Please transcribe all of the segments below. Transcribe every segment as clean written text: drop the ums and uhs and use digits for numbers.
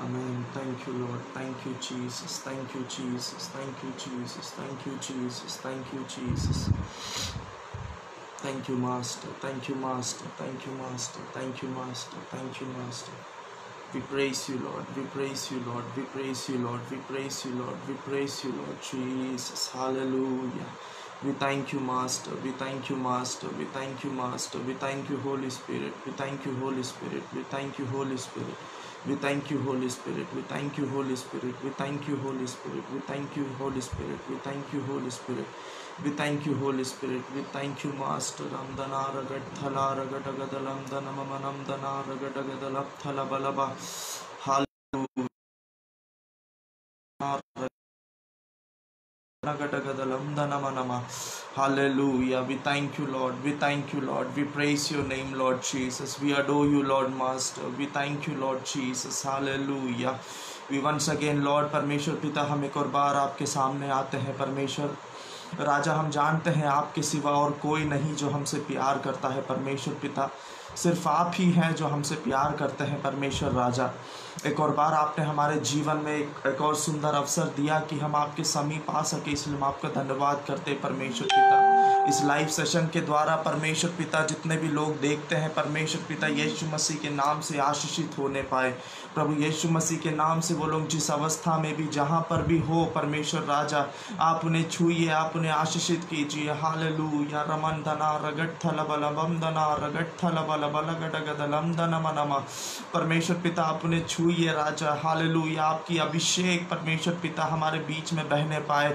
Amen. Thank you, Lord. Thank you, Jesus. Thank you, Jesus. Thank you, Jesus. Thank you, Jesus. Thank you, Jesus. Thank you, Master. Thank you, Master. Thank you, Master. Thank you, Master. Thank you, Master. We praise you, Lord. We praise you, Lord. We praise you, Lord. We praise you, Lord. We praise you, Lord Jesus. Hallelujah. We thank you, Master. We thank you, Master. We thank you, Master. We thank you, Holy Spirit. We thank you, Holy Spirit. We thank you, Holy Spirit. We thank you, Holy Spirit. We thank you, Holy Spirit. We thank you, Holy Spirit. We thank you, Holy Spirit. We thank you, Holy Spirit. We thank you, Holy Spirit. We thank you, Master. Ramdana ragat thala ragatagadalam danamanam dana ragatagadalam thala balaba. Hallelujah. Hallelujah. We thank you, Lord. We thank you, Lord. We praise your name, Lord Jesus. We adore you, Lord Master. We thank you, Lord Jesus. Hallelujah. We once again, Lord परमेश्वर पिता, हम एक और बार आपके सामने आते हैं परमेश्वर राजा। हम जानते हैं आपके सिवा और कोई नहीं जो हमसे प्यार करता है परमेश्वर पिता। सिर्फ आप ही हैं जो हमसे प्यार करते हैं परमेश्वर राजा। एक और बार आपने हमारे जीवन में एक और सुंदर अवसर दिया कि हम आपके समीप आ सके, इसलिए हम आपका धन्यवाद करते हैं परमेश्वर पिता। इस लाइव सेशन के द्वारा परमेश्वर पिता जितने भी लोग देखते हैं परमेश्वर पिता यीशु मसीह के नाम से आशीषित होने पाए। प्रभु यीशु मसीह के नाम से वो लोग जिस अवस्था में भी जहाँ पर भी हो परमेश्वर राजा, आप उन्हें छूइए, आप उन्हें आशीषित कीजिए। हालेलुया। रमन धना रगट थल बलबम धना रगट थल बल बलगडगदलम धनमनमा। परमेश्वर पिता आप उन्हें छूइए राजा। हालेलुया। आपकी अभिषेक परमेश्वर पिता हमारे बीच में बहने पाए।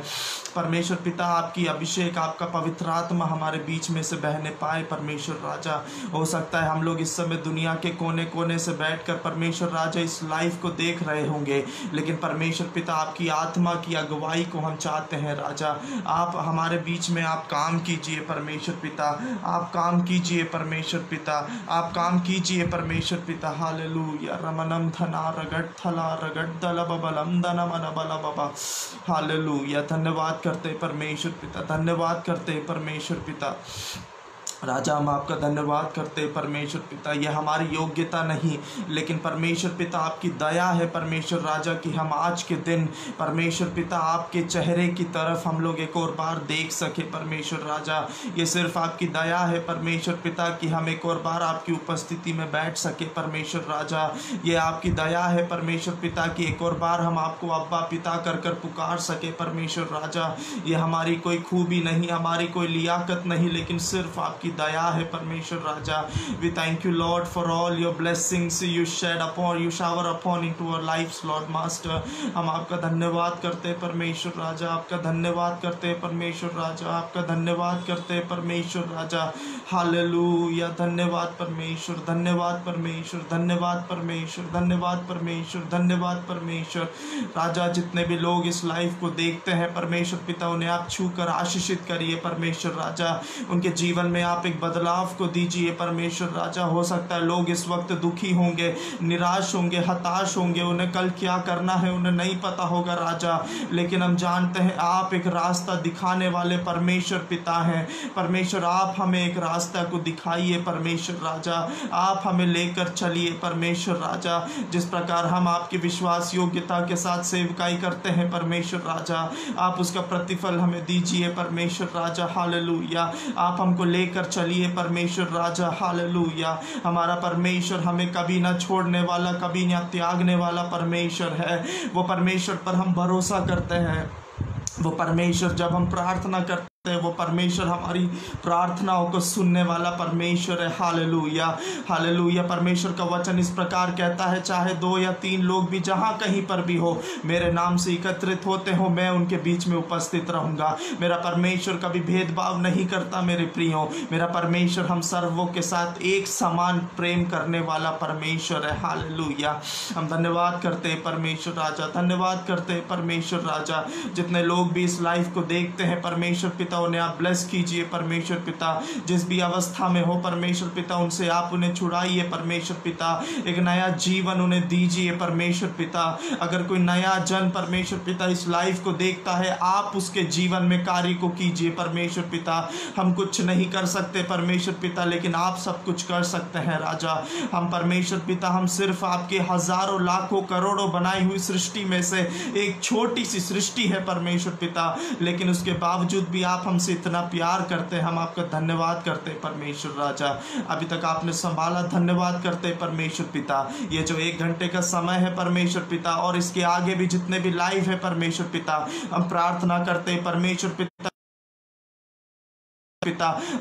परमेश्वर पिता आपकी अभिषेक, आपका पवित्र आत्मा हमारे बीच में से बहने पाए परमेश्वर राजा। हो सकता है हम लोग इस समय दुनिया के कोने कोने से बैठकर परमेश्वर राजा इस लाइफ को देख रहे होंगे, लेकिन परमेश्वर पिता आपकी आत्मा की अगुवाई को हम चाहते हैं राजा। आप हमारे बीच में आप काम कीजिए परमेश्वर पिता, आप काम कीजिए परमेश्वर पिता, आप काम कीजिए परमेश्वर पिता। हालेलुया। रमनम धना रगट थला रगट दल बलम धन मन बल बाबा। हालेलुया। धन्यवाद करते परमेश्वर पिता, धन्यवाद करते परमेश्वर पिता राजा। हम आपका धन्यवाद करते हैं परमेश्वर पिता। यह हमारी योग्यता नहीं, लेकिन परमेश्वर पिता आपकी दया है परमेश्वर राजा कि हम आज के दिन परमेश्वर पिता आपके चेहरे की तरफ हम लोग एक और बार देख सके परमेश्वर राजा। ये सिर्फ आपकी दया है परमेश्वर पिता कि हम एक और बार आपकी उपस्थिति में बैठ सके परमेश्वर राजा। ये आपकी दया है परमेश्वर पिता कि एक और बार हम आपको अब्बा पिता कर कर पुकार सके परमेश्वर राजा। ये हमारी कोई खूबी नहीं, हमारी कोई लियाकत नहीं, लेकिन सिर्फ आपकी दया है परमेश्वर राजा। We thank you lord for all your blessings you shed upon, you shower upon into our lives lord master. हम आपका धन्यवाद करते हैं परमेश्वर राजा, आपका धन्यवाद करते हैं परमेश्वर राजा, आपका धन्यवाद करते हैं परमेश्वर राजा। हालेलुया। धन्यवाद परमेश्वर, धन्यवाद परमेश्वर, धन्यवाद परमेश्वर, धन्यवाद परमेश्वर, धन्यवाद परमेश्वर राजा। जितने भी लोग इस लाइव को देखते हैं परमेश्वर पिता उन्हें आप छूकर आशीषित करिए परमेश्वर राजा। उनके जीवन में आप एक बदलाव को दीजिए परमेश्वर राजा। हो सकता है लोग इस वक्त दुखी होंगे, निराश होंगे, हताश होंगे, उन्हें कल क्या करना है उन्हें नहीं पता होगा राजा, लेकिन हम जानते हैं आप एक रास्ता दिखाने वाले परमेश्वर पिता हैं। परमेश्वर आप हमें एक रास्ता को दिखाइए परमेश्वर राजा, आप हमें लेकर चलिए परमेश्वर राजा। जिस प्रकार हम आपकी विश्वास योग्यता के साथ सेवकाई करते हैं परमेश्वर राजा, आप उसका प्रतिफल हमें दीजिए परमेश्वर राजा। हालेलुया। आप हमको लेकर चलिए परमेश्वर राजा। हालेलुया। हमारा परमेश्वर हमें कभी ना छोड़ने वाला, कभी ना त्यागने वाला परमेश्वर है। वो परमेश्वर पर हम भरोसा करते हैं। वो परमेश्वर जब हम प्रार्थना करते वो परमेश्वर हमारी प्रार्थनाओं को सुनने वाला परमेश्वर है। हालेलुया। हालेलुया। परमेश्वर का वचन इस प्रकार कहता है, चाहे 2 या 3 लोग भी जहां कहीं पर भी हो मेरे नाम से एकत्रित होते हो, मैं उनके बीच में उपस्थित रहूंगा। मेरा परमेश्वर कभी भेदभाव नहीं करता मेरे प्रियो। मेरा परमेश्वर हम सर्वों के साथ एक समान प्रेम करने वाला परमेश्वर है। हालेलुया। हम धन्यवाद करते हैं परमेश्वर राजा, धन्यवाद करते हैं परमेश्वर राजा। जितने लोग भी इस लाइफ को देखते हैं परमेश्वर पिता पिता उन्हें आप ब्लेस कीजिए परमेश्वर पिता, जिस भी अवस्था में हो परमेश्वर पिता उनसे आप उन्हें छुड़ाइए परमेश्वर पिता, एक नया जीवन उन्हें दीजिए परमेश्वर पिता। अगर कोई नया जन परमेश्वर पिता इस लाइफ को देखता है, आप उसके जीवन में कार्य को कीजिए परमेश्वर पिता। हम कुछ नहीं कर सकते परमेश्वर पिता, लेकिन आप सब कुछ कर सकते हैं राजा। हम परमेश्वर पिता, हम सिर्फ आपके हजारों लाखों करोड़ों बनाई हुई सृष्टि में से एक छोटी सी सृष्टि है परमेश्वर पिता, लेकिन उसके बावजूद भी आप हमसे इतना प्यार करते हैं। हम आपका धन्यवाद करते हैं परमेश्वर राजा, अभी तक आपने संभाला, धन्यवाद करते हैं परमेश्वर पिता। ये जो 1 घंटे का समय है परमेश्वर पिता, और इसके आगे भी जितने भी लाइव है परमेश्वर पिता, हम प्रार्थना करते हैं परमेश्वर पिता,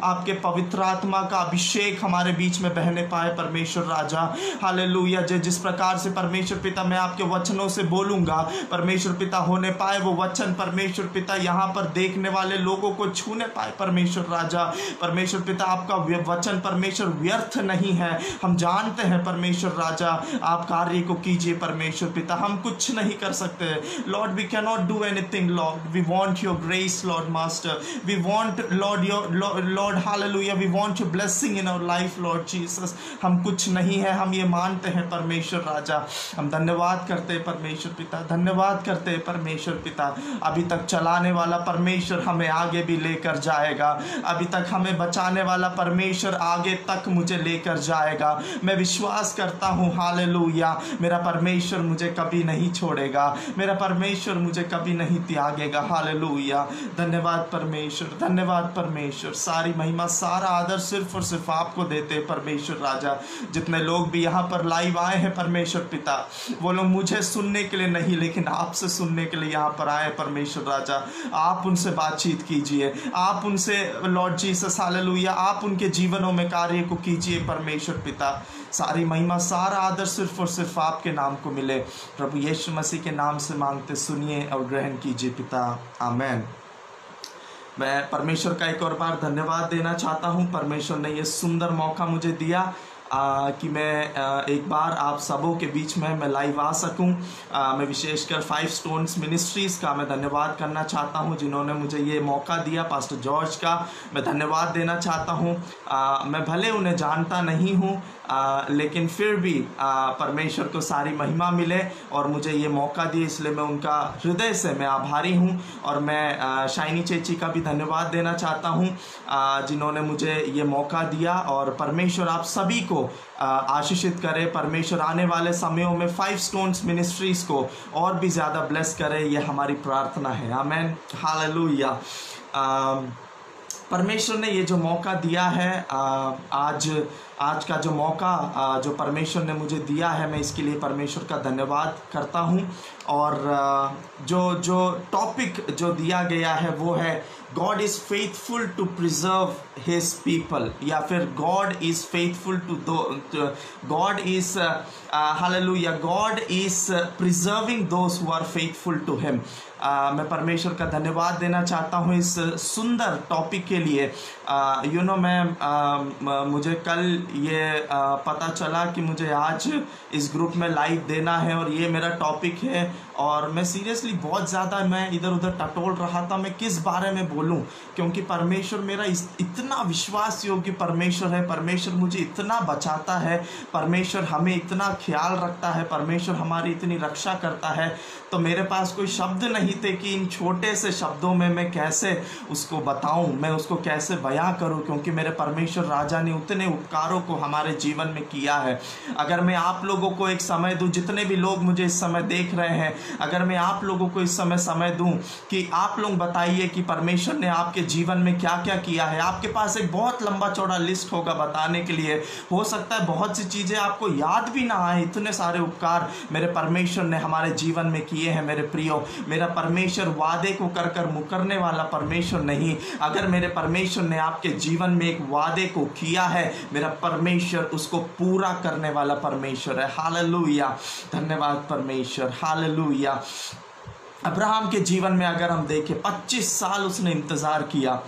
आपके पवित्र आत्मा का अभिषेक हमारे बीच में बहने पाए परमेश्वर राजा। हालेलुया। जिस प्रकार से परमेश्वर पिता मैं आपके वचनों से बोलूंगा परमेश्वर पिता, होने पाए वो वचन परमेश्वर पिता यहाँ पर देखने वाले लोगों को छूने पाए परमेश्वर राजा। परमेश्वर पिता आपका वचन परमेश्वर व्यर्थ नहीं है, हम जानते हैं परमेश्वर राजा। आप कार्य को कीजिए परमेश्वर पिता, हम कुछ नहीं कर सकते lord, we can not do anything lord, we want your grace lord master, we want lord your Lord, hallelujah, we want your blessing in our life, Lord Jesus। हम कुछ नहीं है, हम ये मानते हैं परमेश्वर राजा। हम धन्यवाद करते हैं परमेश्वर पिता, धन्यवाद करते हैं परमेश्वर पिता। अभी तक चलाने वाला परमेश्वर हमें आगे भी लेकर जाएगा, अभी तक हमें बचाने वाला परमेश्वर आगे तक मुझे लेकर जाएगा। मैं विश्वास करता हूँ हालेलुया, मेरा परमेश्वर मुझे कभी नहीं छोड़ेगा, मेरा परमेश्वर मुझे कभी नहीं त्यागेगा। हालेलुया। धन्यवाद परमेश्वर, धन्यवाद परमेश्वर। सारी महिमा सारा आदर सिर्फ और सिर्फ आपको देते हैं परमेश्वर राजा। जितने लोग भी यहाँ पर लाइव आए हैं परमेश्वर पिता, वो लोग मुझे सुनने के लिए नहीं लेकिन आपसे सुनने के लिए यहाँ पर आए परमेश्वर राजा। आप उनसे बातचीत कीजिए, आप उनसे लॉर्ड जीसस हालेलुया, आप उनके जीवनों में कार्य को कीजिए परमेश्वर पिता। सारी महिमा सारा आदर सिर्फ और सिर्फ आपके नाम को मिले। प्रभु यीशु मसीह के नाम से मांगते सुनिए और ग्रहण कीजिए पिता, आमेन। मैं परमेश्वर का एक और बार धन्यवाद देना चाहता हूं। परमेश्वर ने ये सुंदर मौका मुझे दिया कि मैं एक बार आप सबों के बीच में मैं लाइव आ सकूं। मैं विशेषकर 5 स्टोन्स मिनिस्ट्रीज़ का मैं धन्यवाद करना चाहता हूं, जिन्होंने मुझे ये मौका दिया। पास्टर जॉर्ज का मैं धन्यवाद देना चाहता हूं। मैं भले उन्हें जानता नहीं हूं, लेकिन फिर भी परमेश्वर को सारी महिमा मिले और मुझे ये मौका दिए, इसलिए मैं उनका हृदय से मैं आभारी हूँ। और मैं शाइनी चेची का भी धन्यवाद देना चाहता हूँ, जिन्होंने मुझे ये मौका दिया। और परमेश्वर आप सभी को आशीषित करे। परमेश्वर आने वाले समयों में 5 स्टोन्स मिनिस्ट्रीज़ को और भी ज़्यादा ब्लेस करे, ये हमारी प्रार्थना है, आमेन, हालेलुया। परमेश्वर ने ये जो मौका दिया है, आज का जो मौका जो परमेश्वर ने मुझे दिया है, मैं इसके लिए परमेश्वर का धन्यवाद करता हूँ। और जो टॉपिक जो दिया गया है वो है God is faithful to preserve his people, या फिर God is faithful to God is hallelujah, God is preserving those who are faithful to him. मैं परमेश्वर का धन्यवाद देना चाहता हूँ इस सुंदर टॉपिक के लिए। मुझे कल ये पता चला कि मुझे आज इस ग्रुप में लाइव देना है और ये मेरा टॉपिक है। और मैं सीरियसली बहुत ज़्यादा मैं इधर उधर टटोल रहा था, मैं किस बारे में बोलूं, क्योंकि परमेश्वर मेरा इतना विश्वास योग्य परमेश्वर है। परमेश्वर मुझे इतना बचाता है, परमेश्वर हमें इतना ख्याल रखता है, परमेश्वर हमारी इतनी रक्षा करता है। तो मेरे पास कोई शब्द नहीं थे कि इन छोटे से शब्दों में मैं कैसे उसको बताऊं, मैं उसको कैसे बयां करूं, क्योंकि मेरे परमेश्वर राजा ने उतने उपकारों को हमारे जीवन में किया है। अगर मैं आप लोगों को एक समय दूं, जितने भी लोग मुझे इस समय देख रहे हैं, अगर मैं आप लोगों को इस समय दूं कि आप लोग बताइए कि परमेश्वर ने आपके जीवन में क्या क्या किया है, आपके पास एक बहुत लंबा चौड़ा लिस्ट होगा बताने के लिए। हो सकता है बहुत सी चीज़ें आपको याद भी ना आए, इतने सारे उपकार मेरे परमेश्वर ने हमारे जीवन में किए हैं। मेरे प्रियो, मेरा परमेश्वर वादे को कर कर मुकरने वाला परमेश्वर नहीं। अगर मेरे परमेश्वर ने आपके जीवन में एक वादे को किया है, मेरा परमेश्वर उसको पूरा करने वाला परमेश्वर है। हालेलुया, धन्यवाद परमेश्वर, हालेलुया। अब्राहम के जीवन में अगर हम देखें, 25 साल उसने इंतज़ार किया,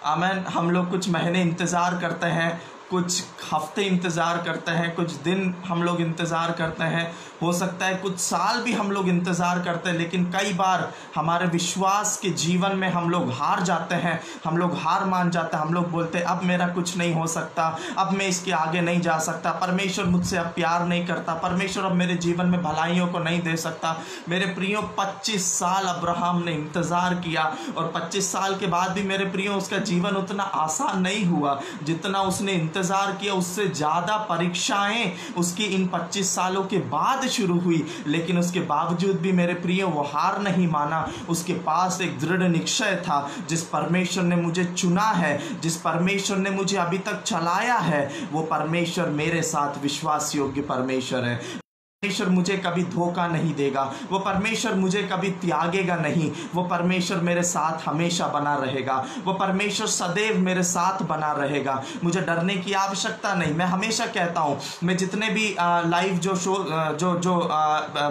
आमेन। हम लोग कुछ महीने इंतज़ार करते हैं, कुछ हफ्ते इंतज़ार करते हैं, कुछ दिन हम लोग इंतज़ार करते हैं, हो सकता है कुछ साल भी हम लोग इंतज़ार करते हैं, लेकिन कई बार हमारे विश्वास के जीवन में हम लोग हार जाते हैं, हम लोग हार मान जाते हैं, हम लोग बोलते हैं अब मेरा कुछ नहीं हो सकता, अब मैं इसके आगे नहीं जा सकता, परमेश्वर मुझसे अब प्यार नहीं करता, परमेश्वर अब मेरे जीवन में भलाइयों को नहीं दे सकता। मेरे प्रियो 25 साल अब्राहम ने इंतज़ार किया और 25 साल के बाद भी मेरे प्रियो उसका जीवन उतना आसान नहीं हुआ जितना उसने इंतज़ार किया। उससे ज़्यादा परीक्षाएं उसकी इन 25 सालों के बाद शुरू हुई, लेकिन उसके बावजूद भी मेरे प्रियो वो हार नहीं माना। उसके पास एक दृढ़ निश्चय था, जिस परमेश्वर ने मुझे चुना है, जिस परमेश्वर ने मुझे अभी तक चलाया है, वो परमेश्वर मेरे साथ विश्वास योग्य परमेश्वर है। परमेश्वर मुझे कभी धोखा नहीं देगा, वो परमेश्वर मुझे कभी त्यागेगा नहीं, वो परमेश्वर मेरे साथ हमेशा बना रहेगा, वो परमेश्वर सदैव मेरे साथ बना रहेगा। मुझे डरने की आवश्यकता नहीं। मैं हमेशा कहता हूँ, मैं जितने भी लाइव जो शो जो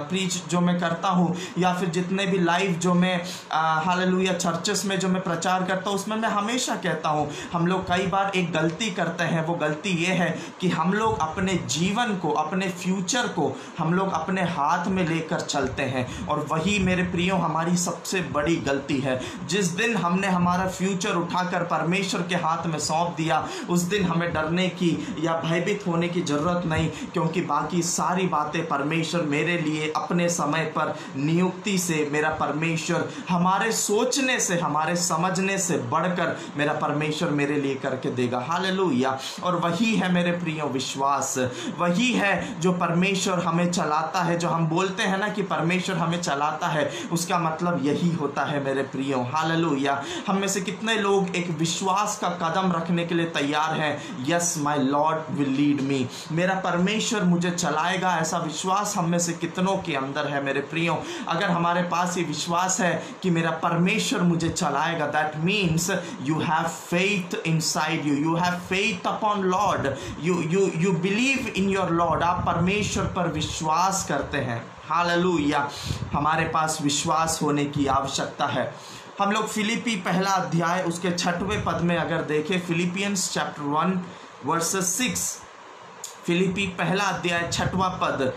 प्रीच जो मैं करता हूँ, या फिर जितने भी लाइव जो मैं हालेलुया चर्चेस में जो मैं प्रचार करता हूँ, उसमें मैं हमेशा कहता हूँ हम लोग कई बार एक गलती करते हैं। वो गलती ये है कि हम लोग अपने जीवन को, अपने फ्यूचर को हम लोग अपने हाथ में लेकर चलते हैं, और वही मेरे प्रियो हमारी सबसे बड़ी गलती है। जिस दिन हमने हमारा फ्यूचर उठाकर परमेश्वर के हाथ में सौंप दिया, उस दिन हमें डरने की या भयभीत होने की जरूरत नहीं, क्योंकि बाकी सारी बातें परमेश्वर मेरे लिए अपने समय पर नियुक्ति से, मेरा परमेश्वर हमारे सोचने से, हमारे समझने से बढ़कर मेरा परमेश्वर मेरे लिए करके देगा। हालेलुया। और वही है मेरे प्रियो विश्वास, वही है जो परमेश्वर हमें चलाता है। जो हम बोलते हैं ना कि परमेश्वर हमें चलाता है, उसका मतलब यही होता है मेरे प्रियो। हालेलुया। हम में से कितने लोग एक विश्वास का कदम रखने के लिए तैयार हैं? Yes, my Lord will lead me, मेरा परमेश्वर मुझे चलाएगा। ऐसा विश्वास हम में से कितनों के अंदर है मेरे प्रियो? अगर हमारे पास ये विश्वास है कि मेरा परमेश्वर मुझे चलाएगा, that means you have faith inside you, you have faith upon Lord, you believe in your Lord. आप परमेश्वर पर विश्वास करते हैं। हालेलुया। हमारे पास विश्वास होने की आवश्यकता है। हम लोग फिलिपी पहला अध्याय उसके 6वें पद में अगर देखें, फिलिपियंस चैप्टर 1 वर्सेस 6, फिलिपी पहला अध्याय 6वां पद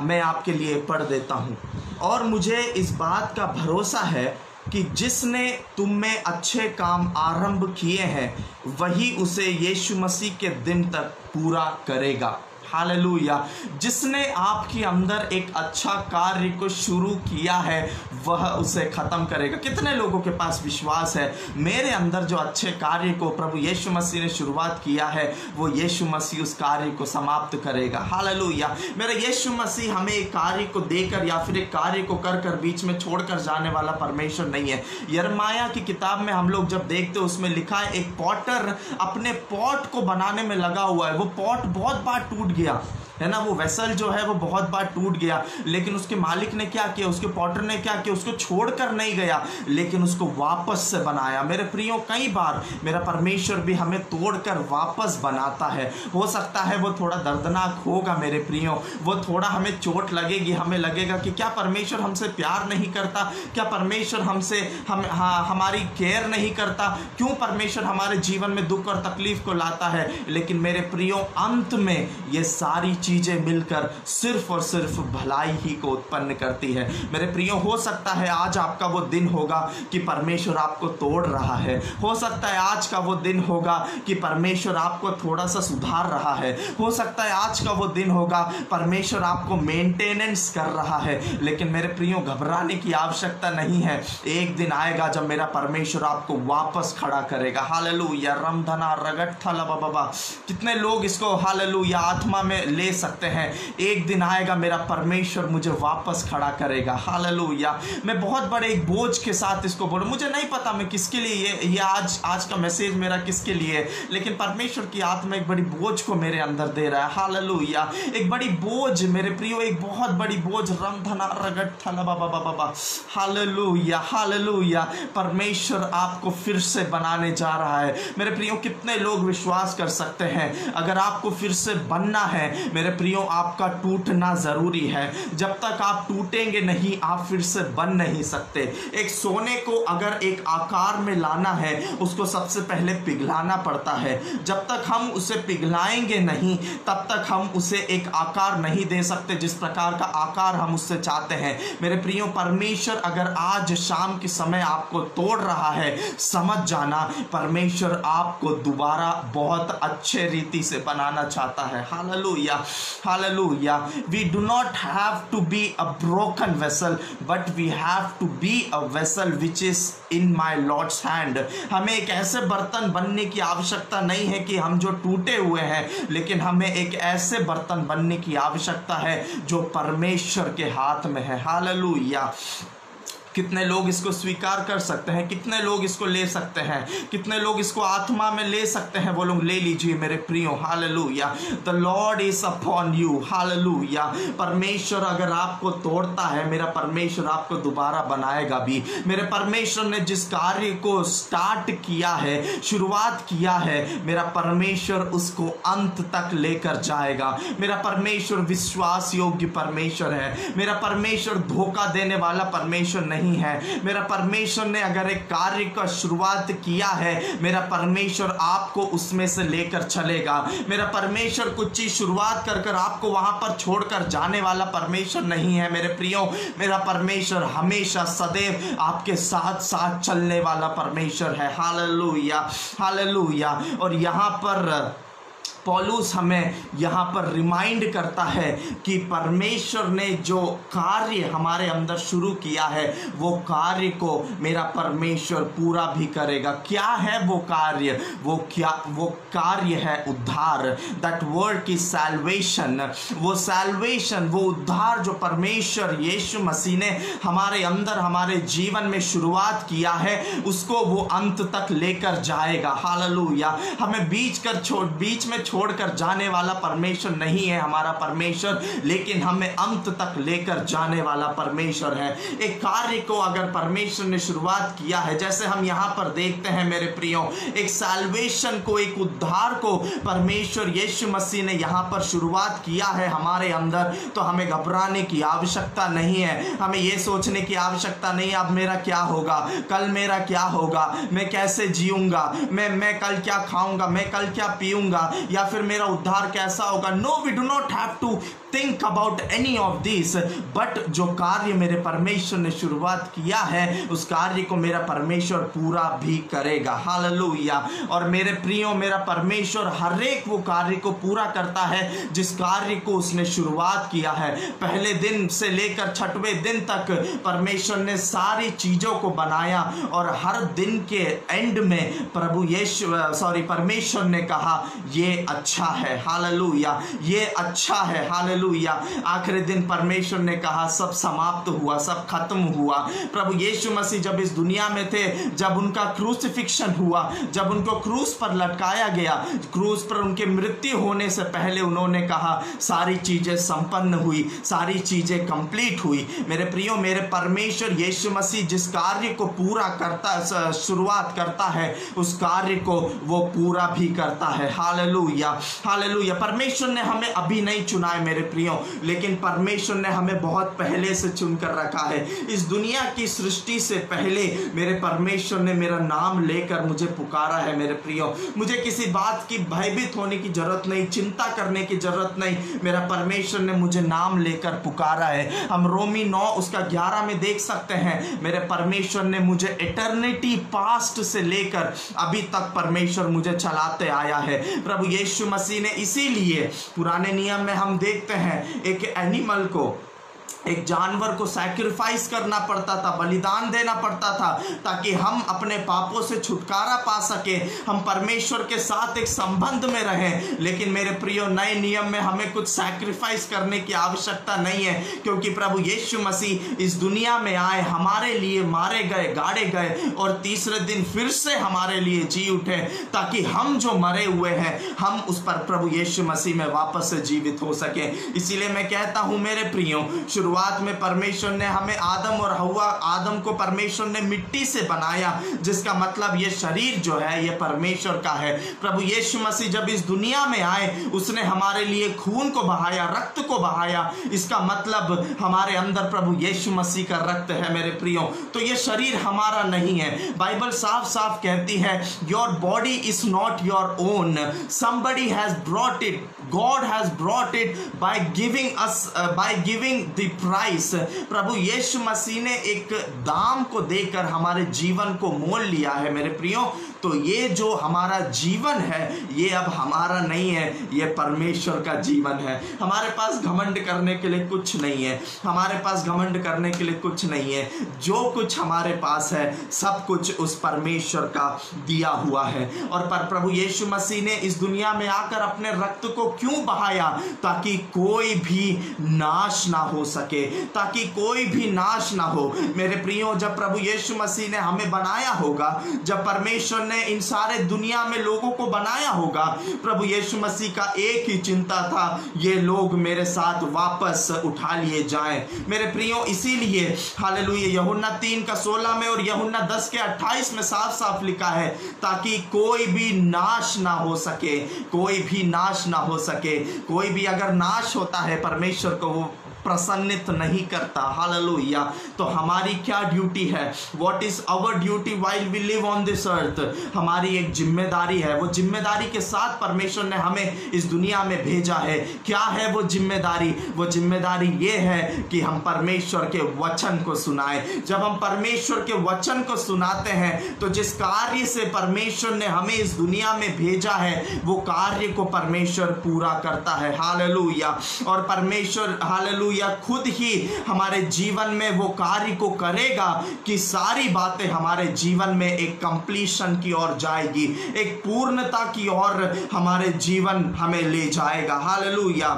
मैं आपके लिए पढ़ देता हूँ। और मुझे इस बात का भरोसा है कि जिसने तुम में अच्छे काम आरंभ किए हैं, वही उसे यीशु मसीह के दिन तक पूरा करेगा। हालेलुया। जिसने आपके अंदर एक अच्छा कार्य को शुरू किया है, वह उसे खत्म करेगा। कितने लोगों के पास विश्वास है, मेरे अंदर जो अच्छे कार्य को प्रभु यीशु मसीह ने शुरुआत किया है, वो यीशु मसीह उस कार्य को समाप्त करेगा। हालेलुया। मेरा यीशु मसीह हमें एक कार्य को देकर या फिर एक कार्य को कर बीच में छोड़कर जाने वाला परमेश्वर नहीं है। यिर्मयाह की किताब में हम लोग जब देखते, उसमें लिखा है एक पॉटर अपने पॉट को बनाने में लगा हुआ है। वो पॉट बहुत बार टूट गया है ना, वो वेसल जो है वो बहुत बार टूट गया, लेकिन उसके मालिक ने क्या किया, उसके पॉटर ने क्या किया, उसको छोड़कर नहीं गया, लेकिन उसको वापस से बनाया। मेरे प्रियो, कई बार मेरा परमेश्वर भी हमें तोड़कर वापस बनाता है। हो सकता है वो थोड़ा दर्दनाक होगा मेरे प्रियो, वो थोड़ा हमें चोट लगेगी, हमें लगेगा कि क्या परमेश्वर हमसे प्यार नहीं करता, क्या परमेश्वर हमसे हमारी केयर नहीं करता, क्यों परमेश्वर हमारे जीवन में दुख और तकलीफ को लाता है। लेकिन मेरे प्रियो, अंत में ये सारी चीजें मिलकर सिर्फ और सिर्फ भलाई ही को उत्पन्न करती है। मेरे प्रियो, हो सकता है आज आपका वो दिन होगा कि परमेश्वर आपको तोड़ रहा है। हो सकता है आज का वो दिन होगा कि परमेश्वर आपको थोड़ा सा सुधार रहा है। हो सकता है आज का वो दिन होगा परमेश्वर आपको मेंटेनेंस कर रहा है। लेकिन मेरे प्रियो, घबराने की आवश्यकता नहीं है। एक दिन आएगा जब मेरा परमेश्वर आपको वापस खड़ा करेगा। हालेलुया। रमधना रगट थला बाबा, कितने लोग इसको हालेलुया आत्मा में ले सकते हैं। एक दिन आएगा मेरा परमेश्वर मुझे वापस खड़ा करेगा। हालेलुया। मैं बहुत बड़े एक बोझ के साथ इसको बोलूं, मुझे नहीं पता मैं किसके लिए ये आज का मैसेज मेरा किसके लिए है, लेकिन परमेश्वर की आत्मा एक बड़ी बोझ को मेरे अंदर दे रहा है। हालेलुया। एक बड़ी बोझ मेरे प्रियो, एक बहुत बड़ी बोझ। रमधना रगट थला बाबा। हालेलुया। हालेलुया। परमेश्वर आपको फिर से बनाने जा रहा है। मेरे प्रियो, कितने लोग विश्वास कर सकते हैं, अगर आपको फिर से बनना है मेरे मेरे प्रियो आपका टूटना जरूरी है। जब तक आप टूटेंगे नहीं आप फिर से बन नहीं सकते। एक सोने को अगर एक आकार में लाना है उसको सबसे पहले पिघलाना पड़ता है। जब तक हम उसे पिघलाएंगे नहीं तब तक हम उसे एक आकार नहीं दे सकते जिस प्रकार का आकार हम उससे चाहते हैं। मेरे प्रियो परमेश्वर अगर आज शाम के समय आपको तोड़ रहा है, समझ जाना परमेश्वर आपको दोबारा बहुत अच्छे रीति से बनाना चाहता है। Hallelujah, hallelujah. We do not have to be a broken vessel but we have to be a vessel which is in my lord's hand. हमें एक ऐसे बर्तन बनने की आवश्यकता नहीं है कि हम जो टूटे हुए हैं, लेकिन हमें एक ऐसे बर्तन बनने की आवश्यकता है जो परमेश्वर के हाथ में है। हालेलुया। कितने लोग इसको स्वीकार कर सकते हैं? कितने लोग इसको ले सकते हैं? कितने लोग इसको आत्मा में ले सकते हैं? वो लोग ले लीजिए मेरे प्रियो। Hallelujah. The Lord is upon you. Hallelujah. परमेश्वर अगर आपको तोड़ता है, मेरा परमेश्वर आपको दोबारा बनाएगा भी। मेरे परमेश्वर ने जिस कार्य को स्टार्ट किया है, शुरुआत किया है, मेरा परमेश्वर उसको अंत तक लेकर जाएगा। मेरा परमेश्वर विश्वास योग्य परमेश्वर है। मेरा परमेश्वर धोखा देने वाला परमेश्वर नहीं है। मेरा परमेश्वर ने अगर एक कार्य का शुरुआत किया है, मेरा परमेश्वर आपको उसमें से लेकर चलेगा। मेरा परमेश्वर कुछ चीज शुरुआत कर कर आपको वहां पर छोड़कर जाने वाला परमेश्वर नहीं है मेरे प्रियो। मेरा परमेश्वर हमेशा सदैव आपके साथ साथ चलने वाला परमेश्वर है। Hallelujah, hallelujah. और यहाँ पर पौलुस हमें यहाँ पर रिमाइंड करता है कि परमेश्वर ने जो कार्य हमारे अंदर शुरू किया है वो कार्य को मेरा परमेश्वर पूरा भी करेगा। क्या है वो कार्य? वो कार्य है उद्धार। That word is salvation. वो सैल्वेशन, वो उद्धार जो परमेश्वर यीशु मसीह ने हमारे अंदर हमारे जीवन में शुरुआत किया है उसको वो अंत तक लेकर जाएगा। हालेलुया। हमें बीच में छोड़कर जाने वाला परमेश्वर नहीं है हमारा परमेश्वर, लेकिन हमें अंत तक लेकर जाने वाला परमेश्वर है। एक कार्य को अगर परमेश्वर ने शुरुआत किया है, जैसे हम यहाँ पर देखते हैं मेरे प्रियो, एक सैल्वेशन को, एक उद्धार को परमेश्वर यीशु मसीह ने यहाँ पर शुरुआत किया है हमारे अंदर, तो हमें घबराने की आवश्यकता नहीं है। हमें यह सोचने की आवश्यकता नहीं अब मेरा क्या होगा, कल मेरा क्या होगा, मैं कैसे जीऊंगा, मैं कल क्या खाऊंगा, मैं कल क्या पीऊंगा, या फिर मेरा उद्धार कैसा होगा। No, we do not have to think about any of this, but जो कार्य मेरे परमेश्वर ने शुरुआत किया है उस कार्य को मेरा परमेश्वर पूरा भी करेगा। हालेलुया। और मेरे प्रियो, मेरा परमेश्वर हर एक वो कार्य को पूरा करता है जिस कार्य को उसने शुरुआत किया है। पहले दिन से लेकर 6वें दिन तक परमेश्वर ने सारी चीजों को बनाया और हर दिन के एंड में परमेश्वर ने कहा ये अच्छा है। हालेलुया, ये अच्छा है। हालेलुया। आखिरी दिन परमेश्वर ने कहा सब समाप्त हुआ, सब खत्म हुआ। प्रभु यीशु मसीह जब इस दुनिया में थे, जब उनका क्रूसिफिक्शन हुआ, जब उनको क्रूस पर लटकाया गया, क्रूस पर उनके मृत्यु होने से पहले उन्होंने कहा सारी चीजें संपन्न हुई, सारी चीजें कंप्लीट हुई। मेरे प्रियो, मेरे परमेश्वर यीशु मसीह जिस कार्य को पूरा करता, शुरुआत करता है, उस कार्य को वो पूरा भी करता है। Hallelujah, hallelujah. परमेश्वर ने हमें अभी नहीं चुना है मेरे प्रियो, लेकिन परमेश्वर ने हमें बहुत पहले से चुनकर रखा है। इस दुनिया की सृष्टि से पहले मेरे परमेश्वर ने मेरा नाम लेकर मुझे पुकारा है मेरे प्रियो। मुझे किसी बात की भयभीत होने की जरूरत नहीं, चिंता करने की जरूरत नहीं। मेरा परमेश्वर ने मुझे नाम लेकर पुकारा है। हम रोमी 9 उसका 11 में देख सकते हैं, मेरे परमेश्वर ने मुझे इटर्निटी पास्ट से लेकर अभी तक परमेश्वर मुझे चलाते आया है। प्रभु यीशु मसीह ने, इसीलिए पुराने नियम में हम देखते हैं एक एनिमल को, एक जानवर को सैक्रिफाइस करना पड़ता था, बलिदान देना पड़ता था, ताकि हम अपने पापों से छुटकारा पा सके, हम परमेश्वर के साथ एक संबंध में रहें। लेकिन मेरे प्रियो, नए नियम में हमें कुछ सैक्रिफाइस करने की आवश्यकता नहीं है, क्योंकि प्रभु यीशु मसीह इस दुनिया में आए, हमारे लिए मारे गए, गाड़े गए और तीसरे दिन फिर से हमारे लिए जी उठे, ताकि हम जो मरे हुए हैं हम उस पर प्रभु यीशु मसीह में वापस से जीवित हो सके। इसीलिए मैं कहता हूं मेरे प्रियो, शुरुआत में परमेश्वर ने हमें आदम को परमेश्वर ने मिट्टी से बनाया, जिसका मतलब ये शरीर जो है ये परमेश्वर का है। प्रभु यीशु मसीह जब इस दुनिया में आए, उसने हमारे लिए खून को बहाया, रक्त को बहाया। इसका मतलब हमारे अंदर प्रभु यीशु मसीह का रक्त है मेरे प्रियो। तो ये शरीर हमारा नहीं है। बाइबल साफ साफ कहती है, your body is not your own, somebody has brought it, God has brought it by giving the price। प्रभु यीशु मसीह ने एक दाम को देकर हमारे जीवन को मोल लिया है मेरे प्रियो। तो ये जो हमारा जीवन है ये अब हमारा नहीं है, ये परमेश्वर का जीवन है। हमारे पास घमंड करने के लिए कुछ नहीं है, हमारे पास घमंड करने के लिए कुछ नहीं है। जो कुछ हमारे पास है सब कुछ उस परमेश्वर का दिया हुआ है। और प्रभु यीशु मसीह ने इस दुनिया में आकर अपने रक्त को क्यों बहाया? ताकि कोई भी नाश ना हो सके, ताकि कोई भी नाश ना हो मेरे प्रियो। जब प्रभु यीशु मसीह ने हमें बनाया होगा, जब परमेश्वर ने इन सारे दुनिया में लोगों को बनाया होगा, प्रभु यीशु मसीह का एक ही चिंता था, ये लोग मेरे साथ वापस उठा लिए जाएं मेरे प्रियो। इसीलिए हालेलुया यूहन्ना 3:16 में और यूहन्ना 10:28 में साफ साफ लिखा है, ताकि कोई भी नाश ना हो सके, कोई भी नाश ना हो सके। कोई भी अगर नाश होता है परमेश्वर को वो प्रसन्नित नहीं करता। हालेलुया। तो हमारी क्या ड्यूटी है? What is our duty while we live on this earth? हमारी एक जिम्मेदारी है। वो जिम्मेदारी के साथ परमेश्वर ने हमें इस दुनिया में भेजा है। क्या है वो जिम्मेदारी? वो जिम्मेदारी ये है कि हम परमेश्वर के वचन को सुनाएं। जब हम परमेश्वर के वचन को सुनाते हैं तो जिस कार्य से परमेश्वर ने हमें इस दुनिया में भेजा है वो कार्य को परमेश्वर पूरा करता है। हालेलुया। और परमेश्वर हालेलुया खुद ही हमारे जीवन में वो कार्य को करेगा कि सारी बातें हमारे जीवन में एक कंप्लीशन की ओर जाएगी, एक पूर्णता की ओर हमारे जीवन हमें ले जाएगा। Hallelujah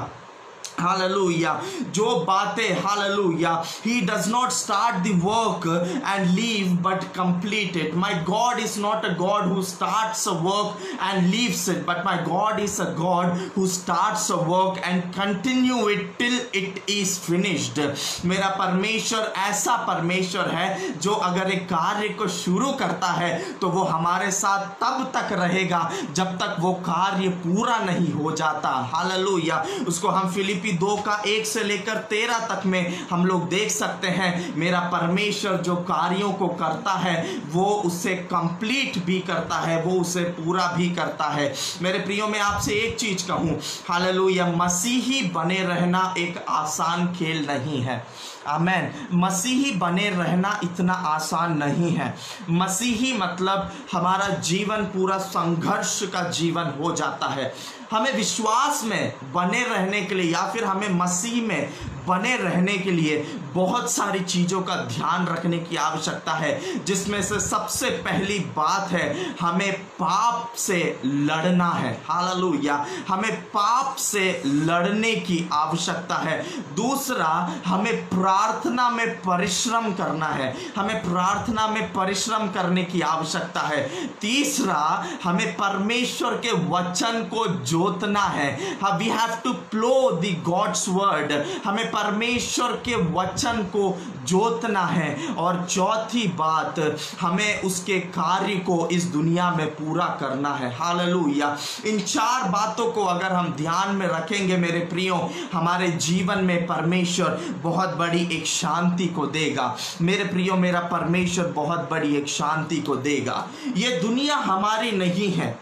hallelujah. जो बातें hallelujah, he does not start the work and leave but complete it. My God is not a God who starts a work and leaves it, but my God is a God who starts a work and continue it till it is finished। मेरा परमेश्वर ऐसा परमेश्वर है जो अगर एक कार्य को शुरू करता है तो वो हमारे साथ तब तक रहेगा जब तक वो कार्य पूरा नहीं हो जाता। हालेलुया। उसको हम फिलिपी 2:1 से लेकर 13 तक में हम लोग देख सकते हैं। मेरा परमेश्वर जो कार्यों को करता है वो उसे कंप्लीट भी करता है, वो उसे पूरा भी करता है। मेरे प्रियो, मैं आपसे एक चीज कहूं, हालेलुया, मसीही बने रहना एक आसान खेल नहीं है। आमेन। मसीही बने रहना इतना आसान नहीं है। मसीही मतलब हमारा जीवन पूरा संघर्ष का जीवन हो जाता है। हमें विश्वास में बने रहने के लिए या फिर हमें मसीह में बने रहने के लिए बहुत सारी चीज़ों का ध्यान रखने की आवश्यकता है, जिसमें से सबसे पहली बात है हमें पाप से लड़ना है। हालेलुया। हमें पाप से लड़ने की आवश्यकता है। दूसरा, हमें प्रार्थना में परिश्रम करना है, हमें प्रार्थना में परिश्रम करने की आवश्यकता है। तीसरा, हमें परमेश्वर के वचन को जोतना है। We have to plough the God's word, हमें परमेश्वर के वचन को जोतना है। और चौथी बात, हमें उसके कार्य को इस दुनिया में पूरा करना है। हालेलुया। इन 4 बातों को अगर हम ध्यान में रखेंगे मेरे प्रियो, हमारे जीवन में परमेश्वर बहुत बड़ी एक शांति को देगा। मेरे प्रियो, मेरा परमेश्वर बहुत बड़ी एक शांति को देगा। ये दुनिया हमारी नहीं है।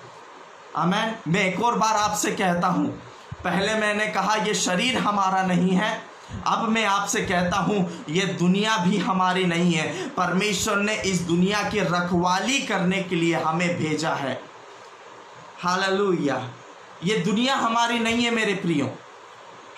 आमेन। मैं एक और बार आपसे कहता हूं, पहले मैंने कहा ये शरीर हमारा नहीं है, अब मैं आपसे कहता हूं ये दुनिया भी हमारी नहीं है। परमेश्वर ने इस दुनिया की रखवाली करने के लिए हमें भेजा है। हालेलुया। ये दुनिया हमारी नहीं है मेरे प्रियो।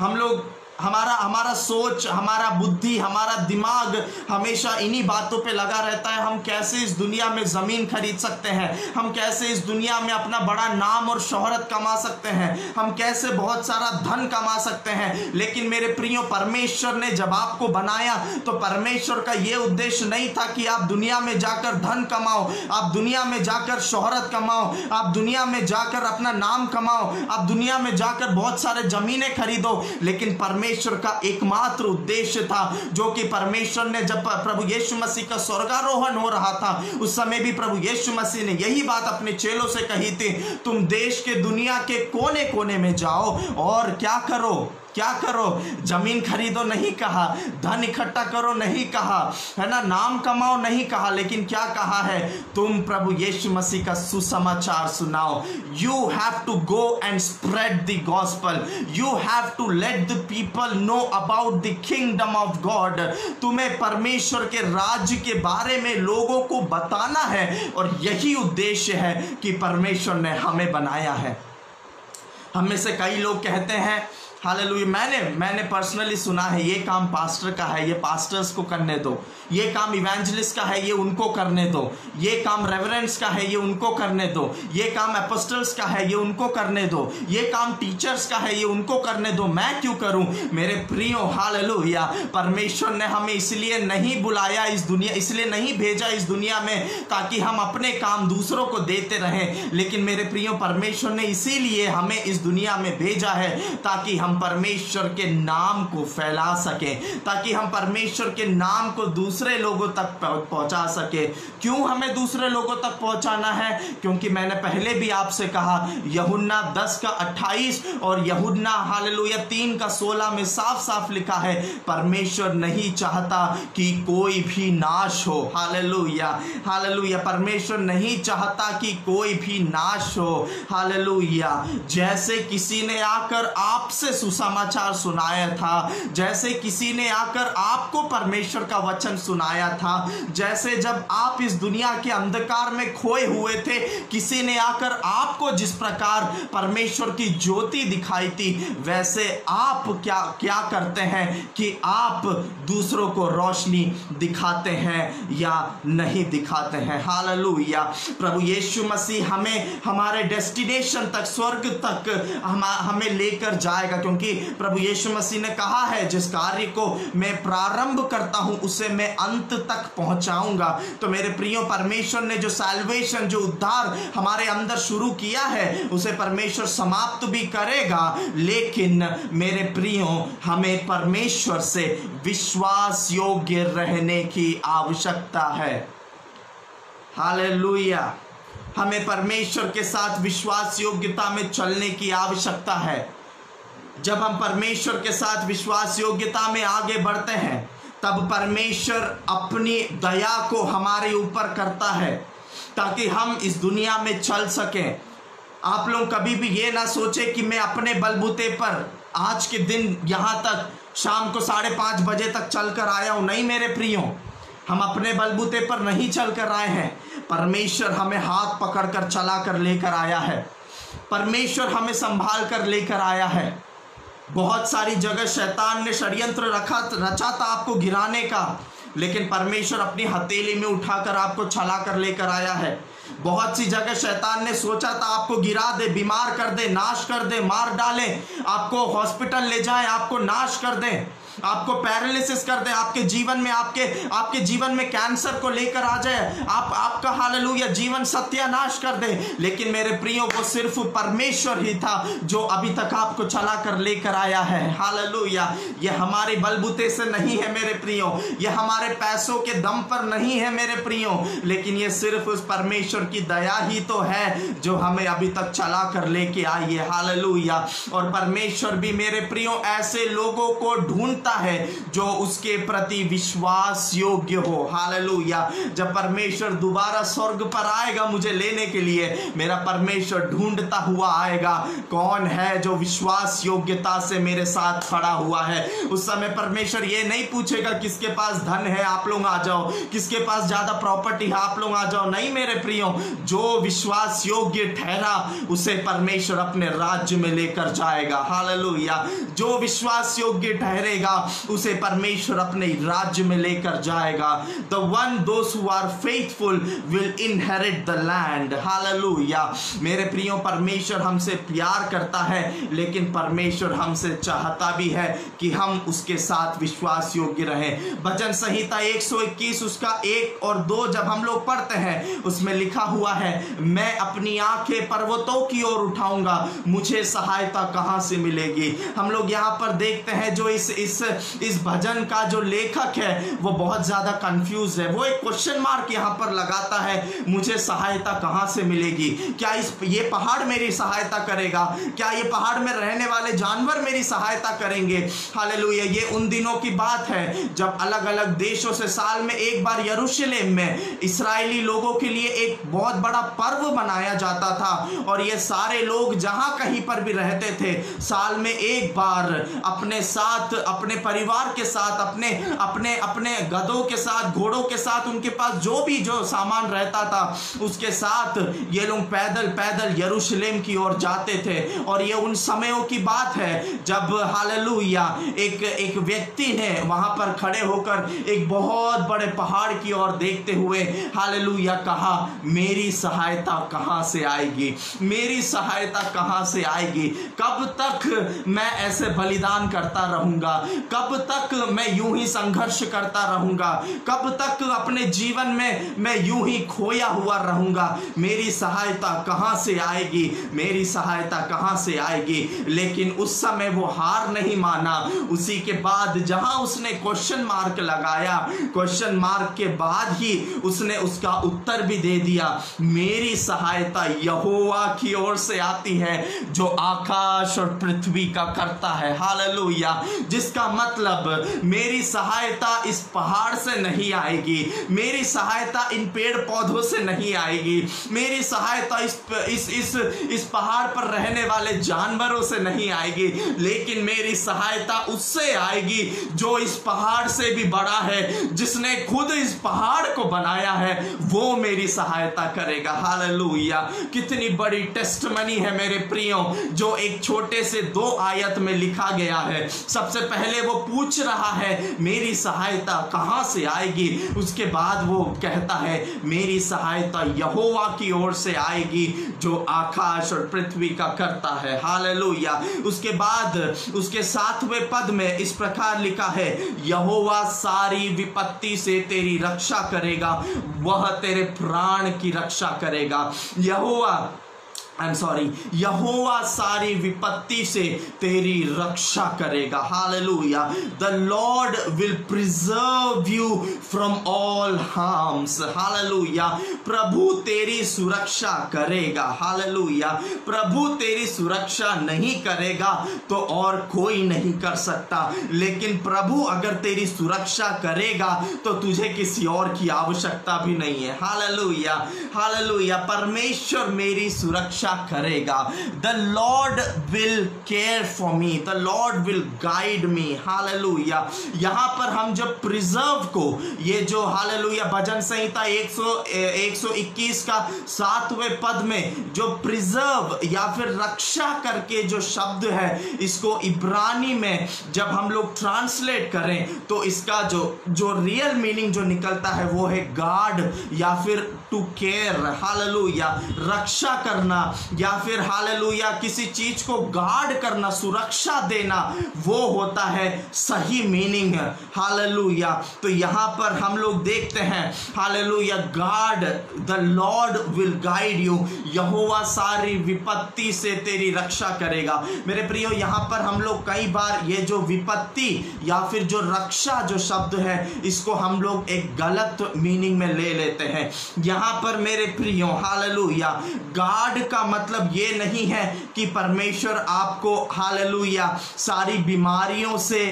हम लोग हमारा सोच, हमारा बुद्धि, हमारा दिमाग हमेशा इन्हीं बातों पे लगा रहता है। हम कैसे इस दुनिया में ज़मीन खरीद सकते हैं, हम कैसे इस दुनिया में अपना बड़ा नाम और शोहरत कमा सकते हैं, हम कैसे बहुत सारा धन कमा सकते हैं। लेकिन मेरे प्रियो, परमेश्वर ने जब आपको बनाया तो परमेश्वर का ये उद्देश्य नहीं था कि आप दुनिया में जाकर धन कमाओ, आप दुनिया में जाकर शोहरत कमाओ, आप दुनिया में जाकर अपना नाम कमाओ, आप दुनिया में जाकर बहुत सारे ज़मीनें खरीदो। लेकिन परमेश्वर परमेश्वर का एकमात्र उद्देश्य था, जो कि परमेश्वर ने जब प्रभु यीशु मसीह का स्वर्गारोहण हो रहा था उस समय भी प्रभु यीशु मसीह ने यही बात अपने चेलों से कही थी, तुम देश के दुनिया के कोने कोने में जाओ और क्या करो, जमीन खरीदो नहीं कहा, धन इकट्ठा करो नहीं कहा, है ना, नाम कमाओ नहीं कहा, लेकिन क्या कहा है, तुम प्रभु यीशु मसीह का सुसमाचार सुनाओ। You have to go and spread the gospel, you have to let the people know about the kingdom of God. तुम्हें परमेश्वर के राज्य के बारे में लोगों को बताना है, और यही उद्देश्य है कि परमेश्वर ने हमें बनाया है। हम में से कई लोग कहते हैं हालेलुया, मैंने पर्सनली सुना है ये काम पास्टर का है, ये पास्टर्स को करने दो, ये काम इवेंजलिस्ट का है, ये उनको करने दो, ये काम रेवरेंड्स का है, ये उनको करने दो, ये काम एपोस्टल्स का है, ये उनको करने दो, ये काम टीचर्स का है, ये उनको करने दो, मैं क्यों करूं? मेरे प्रियो हालेलुया, परमेश्वर ने हमें इसलिए नहीं बुलाया इस दुनिया, इसलिए नहीं भेजा इस दुनिया में ताकि हम अपने काम दूसरों को देते रहें, लेकिन मेरे प्रियो परमेश्वर ने इसीलिए हमें इस दुनिया में भेजा है ताकि हम परमेश्वर के नाम को फैला सकें, ताकि हम परमेश्वर के नाम को दूसरे लोगों तक पहुंचा सके। क्यों हमें दूसरे लोगों तक पहुंचाना है? क्योंकि मैंने पहले भी आपसे कहा, यूहन्ना 10:28 और यूहन्ना हालेलुया 3:16 में साफ साफ लिखा है, परमेश्वर नहीं चाहता कि कोई भी नाश हो। हालेलुया हालेलुया, परमेश्वर नहीं चाहता कि कोई भी नाश हो। हालेलुया, जैसे किसी ने आकर आपसे सुसमाचार सुनाया था, जैसे किसी ने आकर आपको परमेश्वर का वचन सुनाया था, जैसे जब आप इस दुनिया के अंधकार में खोए हुए थे किसी ने आकर आपको जिस प्रकार परमेश्वर की ज्योति दिखाई थी, वैसे आप क्या करते हैं कि आप दूसरों को रोशनी दिखाते हैं या नहीं दिखाते हैं। हालेलुया, प्रभु यीशु मसीह हमें हमारे डेस्टिनेशन तक, स्वर्ग तक हमें लेकर जाएगा, क्योंकि प्रभु यीशु मसीह ने कहा है, जिस कार्य को मैं प्रारंभ करता हूं उसे मैं अंत तक पहुंचाऊंगा। तो मेरे प्रियो, परमेश्वर ने जो सैल्वेशन, जो उद्धार हमारे अंदर शुरू किया है उसे परमेश्वर समाप्त भी करेगा, लेकिन मेरे प्रियो हमें परमेश्वर से विश्वास योग्य रहने की आवश्यकता है। हालेलुया, हमें परमेश्वर के साथ विश्वास योग्यता में चलने की आवश्यकता है। जब हम परमेश्वर के साथ विश्वास योग्यता में आगे बढ़ते हैं तब परमेश्वर अपनी दया को हमारे ऊपर करता है ताकि हम इस दुनिया में चल सकें। आप लोग कभी भी ये ना सोचे कि मैं अपने बलबूते पर आज के दिन यहाँ तक शाम को 5:30 बजे तक चल कर आया हूँ। नहीं मेरे प्रियो, हम अपने बलबूते पर नहीं चल कर आए हैं, परमेश्वर हमें हाथ पकड़कर चला कर लेकर आया है, परमेश्वर हमें संभाल कर लेकर आया है। बहुत सारी जगह शैतान ने षड्यंत्र रचा था आपको गिराने का, लेकिन परमेश्वर अपनी हथेली में उठाकर आपको छला कर लेकर आया है। बहुत सी जगह शैतान ने सोचा था आपको गिरा दे, बीमार कर दे, नाश कर दे, मार डाले, आपको हॉस्पिटल ले जाए, आपको नाश कर दे, आपको पैरालिसिस कर दे, आपके जीवन में आपके जीवन में कैंसर को लेकर आ जाए, आपका हालेलुया जीवन सत्यानाश कर दे। लेकिन मेरे प्रियो, वो सिर्फ परमेश्वर ही था जो अभी तक आपको चला कर लेकर आया है। हालेलुया, ये हमारे बलबूते से नहीं है मेरे प्रियो, ये हमारे पैसों के दम पर नहीं है मेरे प्रियो, लेकिन ये सिर्फ उस परमेश्वर की दया ही तो है जो हमें अभी तक चला कर लेके आई है। हालेलुया, और परमेश्वर भी मेरे प्रियो ऐसे लोगों को ढूंढता है जो उसके प्रति विश्वास योग्य हो। हालेलुया, जब परमेश्वर दोबारा स्वर्ग पर आएगा मुझे लेने के लिए, मेरा परमेश्वर ढूंढता हुआ आएगा, कौन है जो विश्वास योग्यता से मेरे साथ खड़ा हुआ है। उस समय परमेश्वर ये नहीं पूछेगा किसके पास धन है आप लोग आ जाओ, किसके पास ज्यादा प्रॉपर्टी है आप लोग आ जाओ। नहीं मेरे प्रियो, जो विश्वास योग्य ठहरा उसे परमेश्वर अपने राज्य में लेकर जाएगा। हालेलुया, जो विश्वास योग्य ठहरेगा करेगा उसे परमेश्वर अपने राज्य में लेकर जाएगा। those who are faithful will inherit the land। Hallelujah. मेरे प्रियो, परमेश्वर हमसे प्यार करता है, लेकिन परमेश्वर हमसे चाहता भी है कि हम उसके साथ विश्वास योग्य रहें। भजन संहिता 121 उसका 1 और 2 जब हम लोग पढ़ते हैं, उसमें लिखा हुआ है, मैं अपनी आंखें पर्वतों की ओर उठाऊंगा, मुझे सहायता कहां से मिलेगी। हम लोग यहाँ पर देखते हैं जो इस भजन का जो लेखक है वो बहुत ज्यादा कंफ्यूज है। वो एक क्वेश्चन मार्क यहाँ पर लगाता है, मुझे सहायता कहां से मिलेगी? क्या ये पहाड़ मेरी सहायता करेगा? क्या ये पहाड़ में रहने वाले जानवर मेरी सहायता करेंगे? हालेलुया। ये उन दिनों की बात है जब अलग अलग देशों से साल में एक बार यरूशलेम में इस्राएली लोगों के लिए एक बहुत बड़ा पर्व मनाया जाता था, और ये सारे लोग जहां कहीं पर भी रहते थे, साल में एक बार अपने साथ, अपने परिवार के साथ, अपने गधों के साथ, घोड़ों के साथ, उनके पास जो सामान रहता था उसके साथ ये लोग पैदल यरूशलेम की ओर जाते थे। और ये उन समयों की बात है जब हालेलुया एक व्यक्ति ने वहां पर खड़े होकर एक बहुत बड़े पहाड़ की ओर देखते हुए हालेलुया कहा, मेरी सहायता कहां से आएगी? मेरी सहायता कहां से आएगी? कब तक मैं ऐसे बलिदान करता रहूंगा? कब तक मैं यूं ही संघर्ष करता रहूंगा? कब तक अपने जीवन में मैं यूं ही खोया हुआ रहूंगा? मेरी सहायता कहां से आएगी? मेरी सहायता कहां से आएगी? लेकिन उस समय वो हार नहीं माना। उसी के बाद जहां उसने क्वेश्चन मार्क लगाया, क्वेश्चन मार्क के बाद ही उसने उसका उत्तर भी दे दिया, मेरी सहायता यहोवा की ओर से आती है जो आकाश और पृथ्वी का करता है। हालेलुया। जिसका मतलब मेरी सहायता इस पहाड़ से नहीं आएगी, मेरी सहायता इन पेड़ पौधों से नहीं आएगी, मेरी सहायता इस पहाड़ पर रहने वाले जानवरों से नहीं आएगी, लेकिन मेरी सहायता उससे आएगी जो इस पहाड़ से भी बड़ा है, जिसने खुद इस पहाड़ को बनाया है, वो मेरी सहायता करेगा। हालेलुया। कितनी बड़ी टेस्टमनी है मेरे प्रियो, जो एक छोटे से 2 आयत में लिखा गया है। सबसे पहले वो पूछ रहा है मेरी सहायता कहां से आएगी, उसके बाद वो कहता है मेरी सहायता यहोवा की ओर से आएगी जो आकाश और पृथ्वी का करता है। हालेलुया। उसके बाद उसके 7वें पद में इस प्रकार लिखा है, यहोवा सारी विपत्ति से तेरी रक्षा करेगा, वह तेरे प्राण की रक्षा करेगा। यहोवा सारी विपत्ति से तेरी रक्षा करेगा। हालेलुया। The lord will preserve you from all harms. हालेलुया। प्रभु तेरी सुरक्षा करेगा। हालेलुया। प्रभु तेरी सुरक्षा नहीं करेगा तो और कोई नहीं कर सकता, लेकिन प्रभु अगर तेरी सुरक्षा करेगा तो तुझे किसी और की आवश्यकता भी नहीं है। हालेलुया। हालेलुया। परमेश्वर मेरी सुरक्षा करेगा। The lord will care for me, the lord will guide me. Hallelujah. यहां पर हम जब प्रिजर्व को, ये जो हालेलुया भजन संहिता 121 का 7वें पद में जो प्रिजर्व या फिर रक्षा करके जो शब्द है, इसको इब्रानी में जब हम लोग ट्रांसलेट करें तो इसका जो रियल मीनिंग जो निकलता है वो है गार्ड या फिर टू केयर। हालेलुया। रक्षा करना या फिर हालेलुया किसी चीज को गार्ड करना, सुरक्षा देना, वो होता है सही मीनिंग। हालेलुया। तो यहां पर हम लोग देखते हैं हालेलुया, guard, the lord will guide you, यहोवा सारी विपत्ति से तेरी रक्षा करेगा। मेरे प्रियो, यहां पर हम लोग कई बार ये जो विपत्ति या फिर जो रक्षा जो शब्द है, इसको हम लोग एक गलत मीनिंग में ले लेते हैं। यहां पर मेरे प्रियो हालेलुया, गार्ड का मतलब ये नहीं है कि परमेश्वर आपको हालेलुया सारी बीमारियों से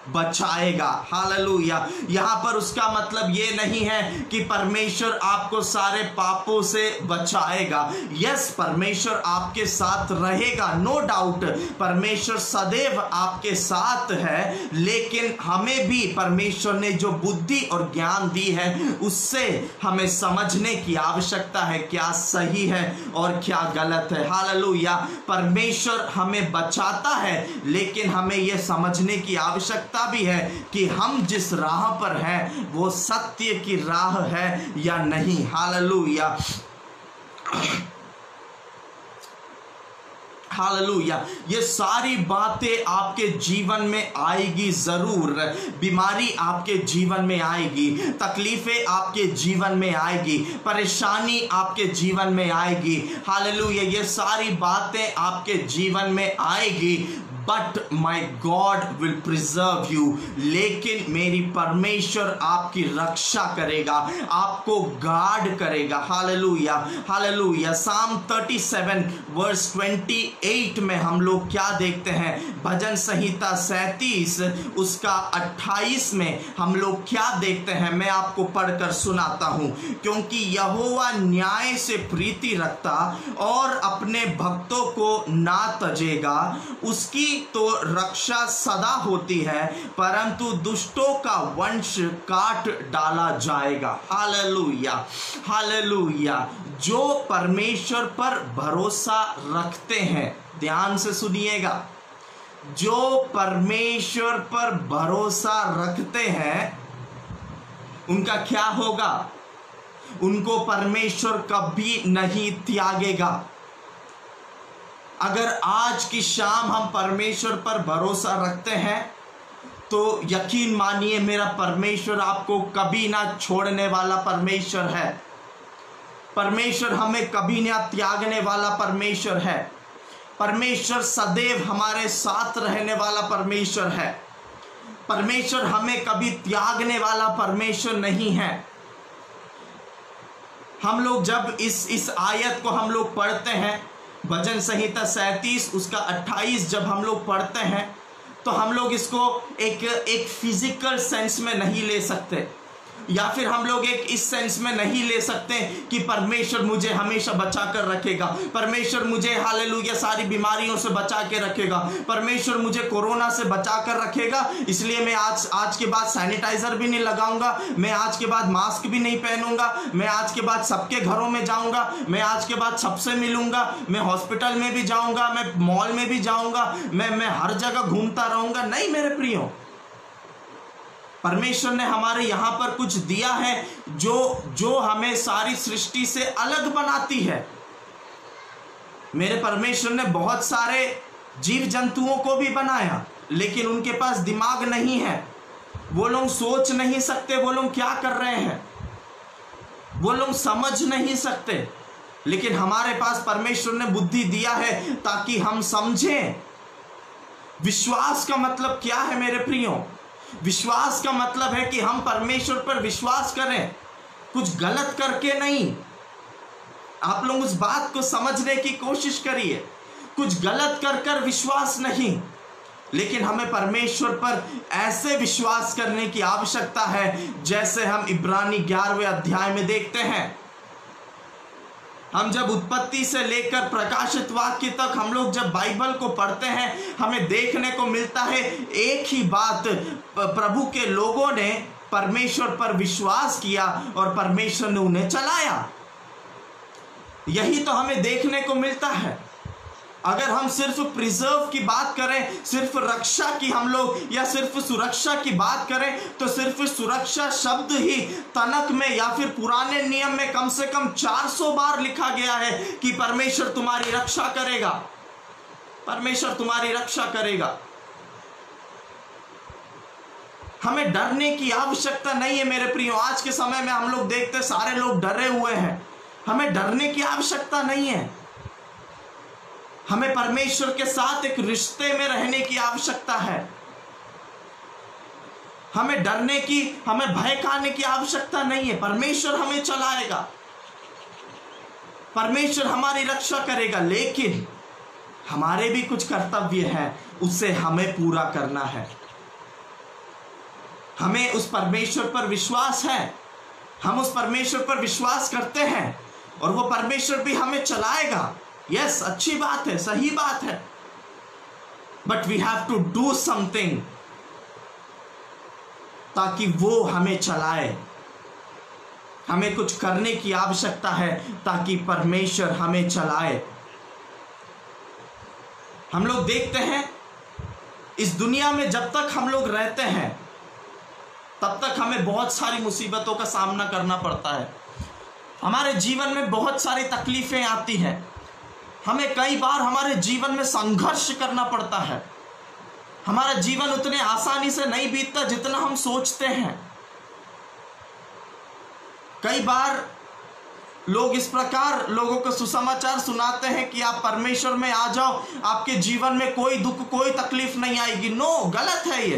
बचाएगा। हालेलुया। यहां पर उसका मतलब ये नहीं है कि परमेश्वर आपको सारे पापों से बचाएगा। यस, परमेश्वर आपके साथ रहेगा, नो डाउट, परमेश्वर सदैव आपके साथ है, लेकिन हमें भी परमेश्वर ने जो बुद्धि और ज्ञान दी है उससे हमें समझने की आवश्यकता है क्या सही है और क्या गलत है। हालेलुया। परमेश्वर हमें बचाता है, लेकिन हमें यह समझने की आवश्यकता आवश्यकता भी है कि हम जिस राह पर हैं वो सत्य की राह है या नहीं। Hallelujah, hallelujah. ये सारी बातें आपके जीवन में आएगी जरूर। बीमारी आपके जीवन में आएगी, तकलीफें आपके जीवन में आएगी, परेशानी आपके जीवन में आएगी। हालेलुया, ये सारी बातें आपके जीवन में आएगी, but my God will preserve you. लेकिन मेरी परमेश्वर आपकी रक्षा करेगा, आपको गार्ड करेगा। Hallelujah, hallelujah. साम 37 वर्स 28 में हम लोग क्या देखते हैं? भजन संहिता 37 उसका 28 में हम लोग क्या देखते हैं? मैं आपको पढ़कर सुनाता हूं। क्योंकि यहोवा न्याय से प्रीति रखता और अपने भक्तों को ना तजेगा। उसकी तो रक्षा सदा होती है, परंतु दुष्टों का वंश काट डाला जाएगा। Hallelujah, hallelujah. जो परमेश्वर पर भरोसा रखते हैं, ध्यान से सुनिएगा, जो परमेश्वर पर भरोसा रखते हैं उनका क्या होगा? उनको परमेश्वर कभी नहीं त्यागेगा। अगर आज की शाम हम परमेश्वर पर भरोसा रखते हैं तो यकीन मानिए मेरा परमेश्वर आपको कभी ना छोड़ने वाला परमेश्वर है। परमेश्वर हमें कभी ना त्यागने वाला परमेश्वर है। परमेश्वर सदैव हमारे साथ रहने वाला परमेश्वर है। परमेश्वर हमें कभी त्यागने वाला परमेश्वर नहीं है। हम लोग जब इस आयत को हम लोग पढ़ते हैं, भजन संहिता 37 उसका 28 जब हम लोग पढ़ते हैं तो हम लोग इसको एक फिजिकल सेंस में नहीं ले सकते, या फिर हम लोग एक इस सेंस में नहीं ले सकते कि परमेश्वर मुझे हमेशा बचा कर रखेगा, परमेश्वर मुझे हालेलुया सारी बीमारियों से बचा के रखेगा, परमेश्वर मुझे कोरोना से बचा कर रखेगा, इसलिए मैं आज के बाद सैनिटाइजर भी नहीं लगाऊंगा, मैं आज के बाद मास्क भी नहीं पहनूंगा, मैं आज के बाद सबके घरों में जाऊंगा, मैं आज के बाद सबसे मिलूंगा, मैं हॉस्पिटल में भी जाऊंगा, मैं मॉल में भी जाऊंगा, मैं हर जगह घूमता रहूंगा। नहीं मेरे प्रियो, परमेश्वर ने हमारे यहां पर कुछ दिया है जो हमें सारी सृष्टि से अलग बनाती है। मेरे परमेश्वर ने बहुत सारे जीव जंतुओं को भी बनाया, लेकिन उनके पास दिमाग नहीं है। वो लोग सोच नहीं सकते वो लोग क्या कर रहे हैं, वो लोग समझ नहीं सकते। लेकिन हमारे पास परमेश्वर ने बुद्धि दिया है ताकि हम समझें। विश्वास का मतलब क्या है मेरे प्रियो? विश्वास का मतलब है कि हम परमेश्वर पर विश्वास करें, कुछ गलत करके नहीं। आप लोग उस बात को समझने की कोशिश करिए, कुछ गलत कर विश्वास नहीं, लेकिन हमें परमेश्वर पर ऐसे विश्वास करने की आवश्यकता है जैसे हम इब्रानी 11वें अध्याय में देखते हैं। हम जब उत्पत्ति से लेकर प्रकाशित वाक्य तक हम लोग जब बाइबल को पढ़ते हैं, हमें देखने को मिलता है एक ही बात, प्रभु के लोगों ने परमेश्वर पर विश्वास किया और परमेश्वर ने उन्हें चलाया। यही तो हमें देखने को मिलता है। अगर हम सिर्फ प्रिजर्व की बात करें, सिर्फ रक्षा की हम लोग, या सिर्फ सुरक्षा की बात करें, तो सिर्फ सुरक्षा शब्द ही तनक में या फिर पुराने नियम में कम से कम 400 बार लिखा गया है कि परमेश्वर तुम्हारी रक्षा करेगा, परमेश्वर तुम्हारी रक्षा करेगा। हमें डरने की आवश्यकता नहीं है मेरे प्रियो। आज के समय में हम लोग देखते सारे लोग डरे हुए हैं। हमें डरने की आवश्यकता नहीं है। हमें परमेश्वर के साथ एक रिश्ते में रहने की आवश्यकता है। हमें डरने की, हमें भय खाने की आवश्यकता नहीं है। परमेश्वर हमें चलाएगा, परमेश्वर हमारी रक्षा करेगा, लेकिन हमारे भी कुछ कर्तव्य हैं, उसे हमें पूरा करना है। हमें उस परमेश्वर पर विश्वास है, हम उस परमेश्वर पर विश्वास करते हैं और वो परमेश्वर भी हमें चलाएगा। यस, अच्छी बात है, सही बात है, but we have to do something ताकि वो हमें चलाए। हमें कुछ करने की आवश्यकता है ताकि परमेश्वर हमें चलाए। हम लोग देखते हैं इस दुनिया में जब तक हम लोग रहते हैं तब तक हमें बहुत सारी मुसीबतों का सामना करना पड़ता है। हमारे जीवन में बहुत सारी तकलीफें आती हैं। हमें कई बार हमारे जीवन में संघर्ष करना पड़ता है। हमारा जीवन उतने आसानी से नहीं बीतता जितना हम सोचते हैं। कई बार लोग इस प्रकार लोगों को सुसमाचार सुनाते हैं कि आप परमेश्वर में आ जाओ, आपके जीवन में कोई दुख कोई तकलीफ नहीं आएगी। नो, गलत है, ये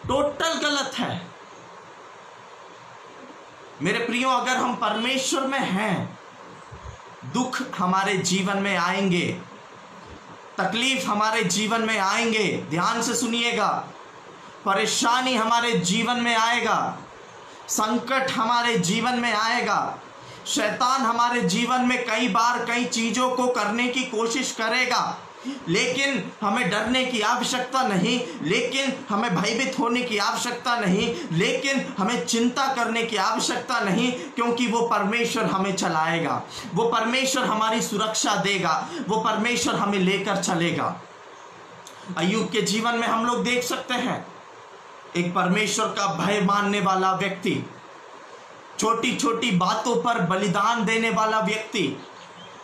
टोटल गलत है। मेरे प्रियो, अगर हम परमेश्वर में हैं, दुख हमारे जीवन में आएंगे, तकलीफ हमारे जीवन में आएंगे। ध्यान से सुनिएगा, परेशानी हमारे जीवन में आएगा, संकट हमारे जीवन में आएगा। शैतान हमारे जीवन में कई बार कई चीजों को करने की कोशिश करेगा, लेकिन हमें डरने की आवश्यकता नहीं, लेकिन हमें भयभीत होने की आवश्यकता नहीं, लेकिन हमें चिंता करने की आवश्यकता नहीं, क्योंकि वो परमेश्वर हमें चलाएगा, वो परमेश्वर हमारी सुरक्षा देगा, वो परमेश्वर हमें लेकर चलेगा। अय्यूब के जीवन में हम लोग देख सकते हैं, एक परमेश्वर का भय मानने वाला व्यक्ति, छोटी छोटी बातों पर बलिदान देने वाला व्यक्ति,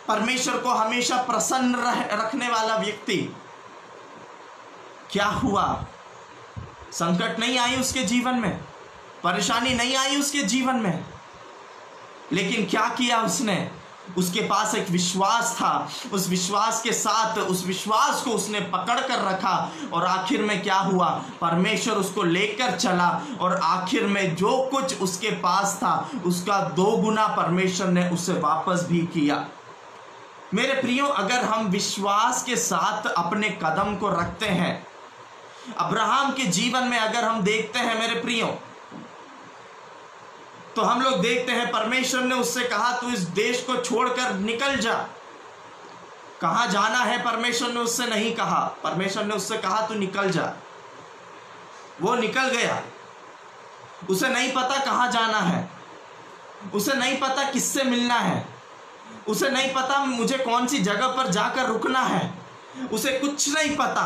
परमेश्वर को हमेशा प्रसन्न रखने वाला व्यक्ति। क्या हुआ? संकट नहीं आई उसके जीवन में, परेशानी नहीं आई उसके जीवन में, लेकिन क्या किया उसने? उसके पास एक विश्वास था, उस विश्वास के साथ उस विश्वास को उसने पकड़ कर रखा, और आखिर में क्या हुआ? परमेश्वर उसको लेकर चला, और आखिर में जो कुछ उसके पास था उसका 2 गुना परमेश्वर ने उसे वापस भी किया। मेरे प्रियो, अगर हम विश्वास के साथ अपने कदम को रखते हैं, अब्राहम के जीवन में अगर हम देखते हैं मेरे प्रियो, तो हम लोग देखते हैं परमेश्वर ने उससे कहा तू इस देश को छोड़कर निकल जा। कहां जाना है परमेश्वर ने उससे नहीं कहा, परमेश्वर ने उससे कहा तू निकल जा। वो निकल गया। उसे नहीं पता कहां जाना है, उसे नहीं पता किससे मिलना है, उसे नहीं पता मुझे कौन सी जगह पर जाकर रुकना है, उसे कुछ नहीं पता।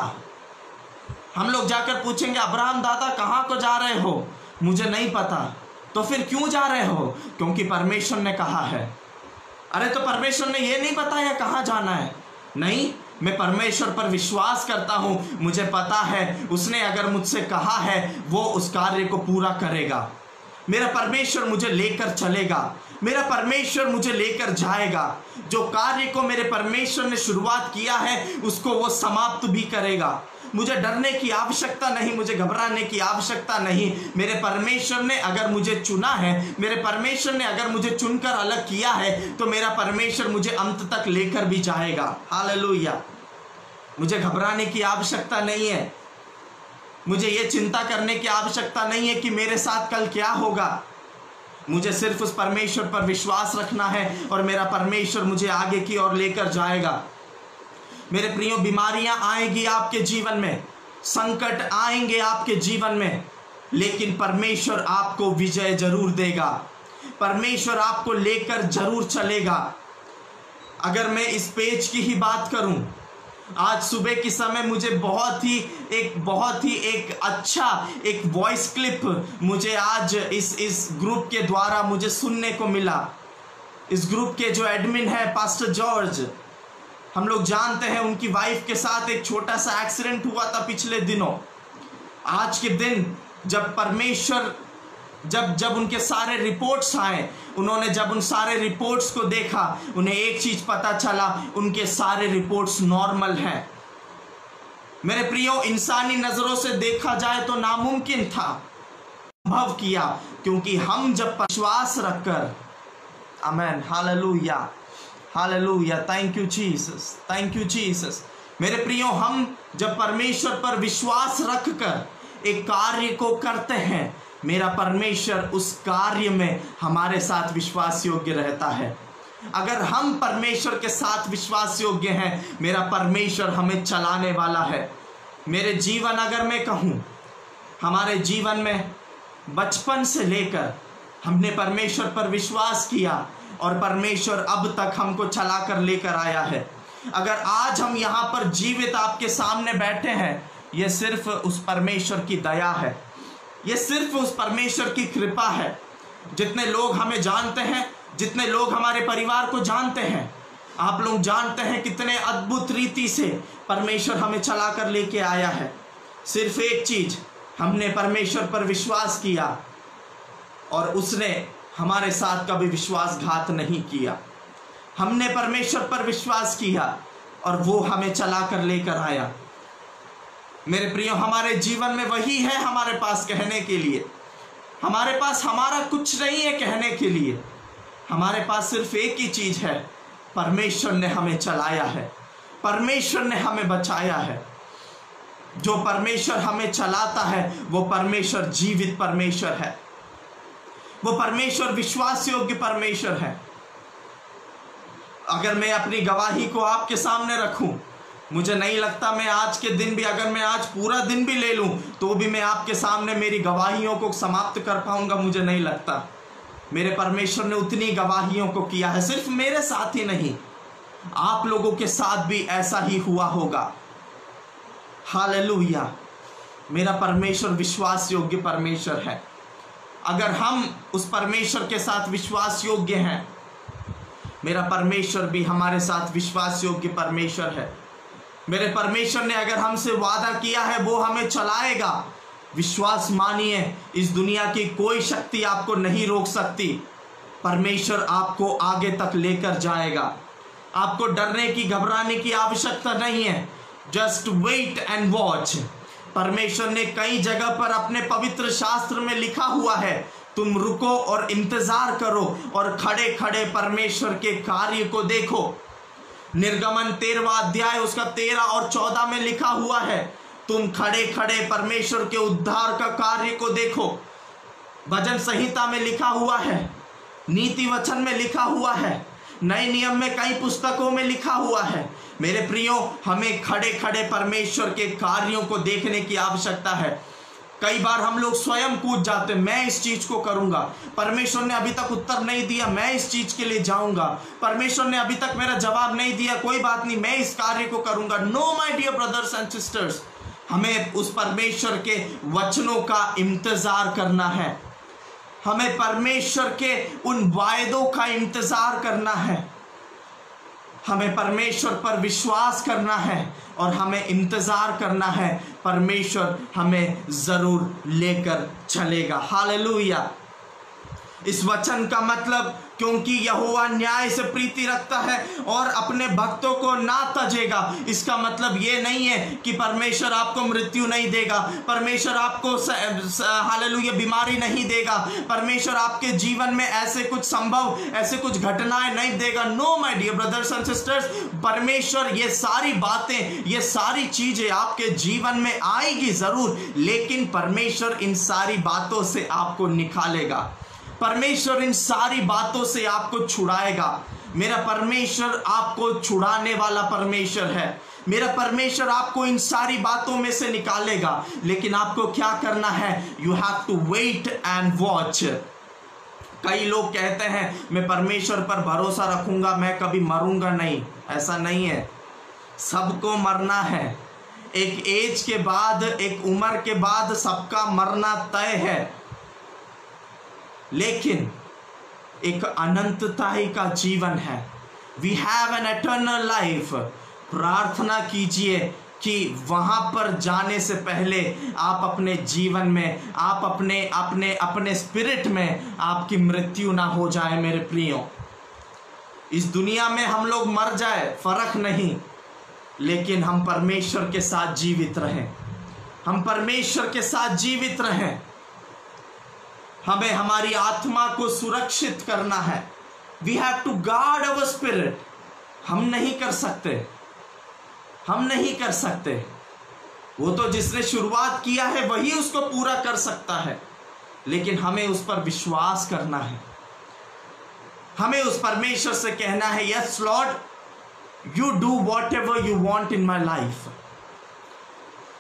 हम लोग जाकर पूछेंगे अब्राहम दादा कहां को जा रहे हो? मुझे नहीं पता। तो फिर क्यों जा रहे हो? क्योंकि परमेश्वर ने कहा है। अरे तो परमेश्वर ने ये नहीं बताया कहां जाना है? नहीं, मैं परमेश्वर पर विश्वास करता हूं, मुझे पता है उसने अगर मुझसे कहा है वो उस कार्य को पूरा करेगा। मेरा परमेश्वर मुझे लेकर चलेगा, मेरा परमेश्वर मुझे लेकर जाएगा। जो कार्य को मेरे परमेश्वर ने शुरुआत किया है उसको वो समाप्त भी करेगा। मुझे डरने की आवश्यकता नहीं, मुझे घबराने की आवश्यकता नहीं। मेरे परमेश्वर ने अगर मुझे चुना है, मेरे परमेश्वर ने अगर मुझे चुनकर अलग किया है, तो मेरा परमेश्वर मुझे अंत तक लेकर भी जाएगा। हालेलुया। मुझे घबराने की आवश्यकता नहीं है, मुझे ये चिंता करने की आवश्यकता नहीं है कि मेरे साथ कल क्या होगा। मुझे सिर्फ उस परमेश्वर पर विश्वास रखना है और मेरा परमेश्वर मुझे आगे की ओर लेकर जाएगा। मेरे प्रियो, बीमारियां आएंगी आपके जीवन में, संकट आएंगे आपके जीवन में, लेकिन परमेश्वर आपको विजय जरूर देगा, परमेश्वर आपको लेकर जरूर चलेगा। अगर मैं इस पेज की ही बात करूं, आज सुबह के समय मुझे बहुत ही एक अच्छा एक वॉइस क्लिप मुझे आज इस ग्रुप के द्वारा मुझे सुनने को मिला। इस ग्रुप के जो एडमिन है पास्टर जॉर्ज, हम लोग जानते हैं उनकी वाइफ के साथ एक छोटा सा एक्सीडेंट हुआ था पिछले दिनों। आज के दिन जब परमेश्वर जब उनके सारे रिपोर्ट्स आए, उन्होंने जब उन सारे रिपोर्ट्स को देखा, उन्हें एक चीज पता चला, उनके सारे रिपोर्ट्स नॉर्मल हैं। मेरे प्रियो, इंसानी नजरों से देखा जाए तो नामुमकिन था, संभव किया, क्योंकि हम जब विश्वास रखकर, आमेन, हालेलुया, हालेलुया, thank you Jesus, thank you Jesus. मेरे प्रियो, हम जब परमेश्वर पर विश्वास रखकर एक कार्य को करते हैं, मेरा परमेश्वर उस कार्य में हमारे साथ विश्वास योग्य रहता है। अगर हम परमेश्वर के साथ विश्वास योग्य हैं, मेरा परमेश्वर हमें चलाने वाला है। मेरे जीवन अगर मैं कहूँ, हमारे जीवन में बचपन से लेकर हमने परमेश्वर पर विश्वास किया और परमेश्वर अब तक हमको चला कर लेकर आया है। अगर आज हम यहाँ पर जीवित आपके सामने बैठे हैं, ये सिर्फ उस परमेश्वर की दया है, ये सिर्फ उस परमेश्वर की कृपा है। जितने लोग हमें जानते हैं, जितने लोग हमारे परिवार को जानते हैं, आप लोग जानते हैं कितने अद्भुत रीति से परमेश्वर हमें चलाकर लेके आया है। सिर्फ एक चीज, हमने परमेश्वर पर विश्वास किया और उसने हमारे साथ कभी विश्वासघात नहीं किया। हमने परमेश्वर पर विश्वास किया और वो हमें चलाकर लेकर आया। मेरे प्रियो, हमारे जीवन में वही है हमारे पास कहने के लिए। हमारे पास हमारा कुछ नहीं है कहने के लिए। हमारे पास सिर्फ एक ही चीज है, परमेश्वर ने हमें चलाया है, परमेश्वर ने हमें बचाया है। जो परमेश्वर हमें चलाता है वो परमेश्वर जीवित परमेश्वर है, वो परमेश्वर विश्वास योग्य परमेश्वर है। अगर मैं अपनी गवाही को आपके सामने रखूं, मुझे नहीं लगता मैं आज के दिन भी, अगर मैं आज पूरा दिन भी ले लूं तो भी मैं आपके सामने मेरी गवाहियों को समाप्त कर पाऊंगा। मुझे नहीं लगता। मेरे परमेश्वर ने उतनी गवाहियों को किया है। सिर्फ मेरे साथ ही नहीं, आप लोगों के साथ भी ऐसा ही हुआ होगा। हालेलुया। मेरा परमेश्वर विश्वास योग्य परमेश्वर है। अगर हम उस परमेश्वर के साथ विश्वास योग्य हैं, मेरा परमेश्वर भी हमारे साथ विश्वास योग्य परमेश्वर है। मेरे परमेश्वर ने अगर हमसे वादा किया है वो हमें चलाएगा। विश्वास मानिए, इस दुनिया की कोई शक्ति आपको नहीं रोक सकती। परमेश्वर आपको आगे तक लेकर जाएगा। आपको डरने की, घबराने की आवश्यकता नहीं है। Just wait and watch. परमेश्वर ने कई जगह पर अपने पवित्र शास्त्र में लिखा हुआ है, तुम रुको और इंतजार करो और खड़े खड़े परमेश्वर के कार्य को देखो। निर्गमन 13वां अध्याय उसका 13 और 14 में लिखा हुआ है, तुम खड़े खड़े परमेश्वर के उद्धार का कार्य को देखो। भजन संहिता में लिखा हुआ है, नीति वचन में लिखा हुआ है, नए नियम में कई पुस्तकों में लिखा हुआ है। मेरे प्रियो, हमें खड़े खड़े परमेश्वर के कार्यों को देखने की आवश्यकता है। कई बार हम लोग स्वयं कूद जाते, मैं इस चीज को करूंगा, परमेश्वर ने अभी तक उत्तर नहीं दिया, मैं इस चीज के लिए जाऊंगा, परमेश्वर ने अभी तक मेरा जवाब नहीं दिया, कोई बात नहीं, मैं इस कार्य को करूंगा। No my dear brothers and sisters, हमें उस परमेश्वर के वचनों का इंतजार करना है। हमें परमेश्वर के उन वायदों का इंतजार करना है। हमें परमेश्वर पर विश्वास करना है और हमें इंतजार करना है। परमेश्वर हमें जरूर लेकर चलेगा। हालेलुया। इस वचन का मतलब, क्योंकि यहोवा न्याय से प्रीति रखता है और अपने भक्तों को ना तजेगा, इसका मतलब ये नहीं है कि परमेश्वर आपको मृत्यु नहीं देगा, परमेश्वर आपको हालेलुया बीमारी नहीं देगा, परमेश्वर आपके जीवन में ऐसे कुछ संभव, ऐसे कुछ घटनाएं नहीं देगा। No my dear brothers and sisters, परमेश्वर ये सारी बातें, ये सारी चीजें आपके जीवन में आएगी जरूर, लेकिन परमेश्वर इन सारी बातों से आपको निकालेगा। परमेश्वर इन सारी बातों से आपको छुड़ाएगा। मेरा परमेश्वर आपको छुड़ाने वाला परमेश्वर है। मेरा परमेश्वर आपको इन सारी बातों में से निकालेगा, लेकिन आपको क्या करना है? You have to wait and watch. कई लोग कहते हैं मैं परमेश्वर पर भरोसा रखूंगा, मैं कभी मरूंगा नहीं। ऐसा नहीं है, सबको मरना है। एक एज के बाद, एक उम्र के बाद सबका मरना तय है, लेकिन एक अनंतता का जीवन है। We have an eternal life. प्रार्थना कीजिए कि वहां पर जाने से पहले आप अपने जीवन में, आप अपने स्पिरिट में आपकी मृत्यु ना हो जाए। मेरे प्रियो, इस दुनिया में हम लोग मर जाए फर्क नहीं, लेकिन हम परमेश्वर के साथ जीवित रहें। हम परमेश्वर के साथ जीवित रहें। हमें हमारी आत्मा को सुरक्षित करना है। We have to guard our spirit. हम नहीं कर सकते। वो तो जिसने शुरुआत किया है वही उसको पूरा कर सकता है, लेकिन हमें उस पर विश्वास करना है। हमें उस परमेश्वर से कहना है, yes Lord, you do what ever you want in my life.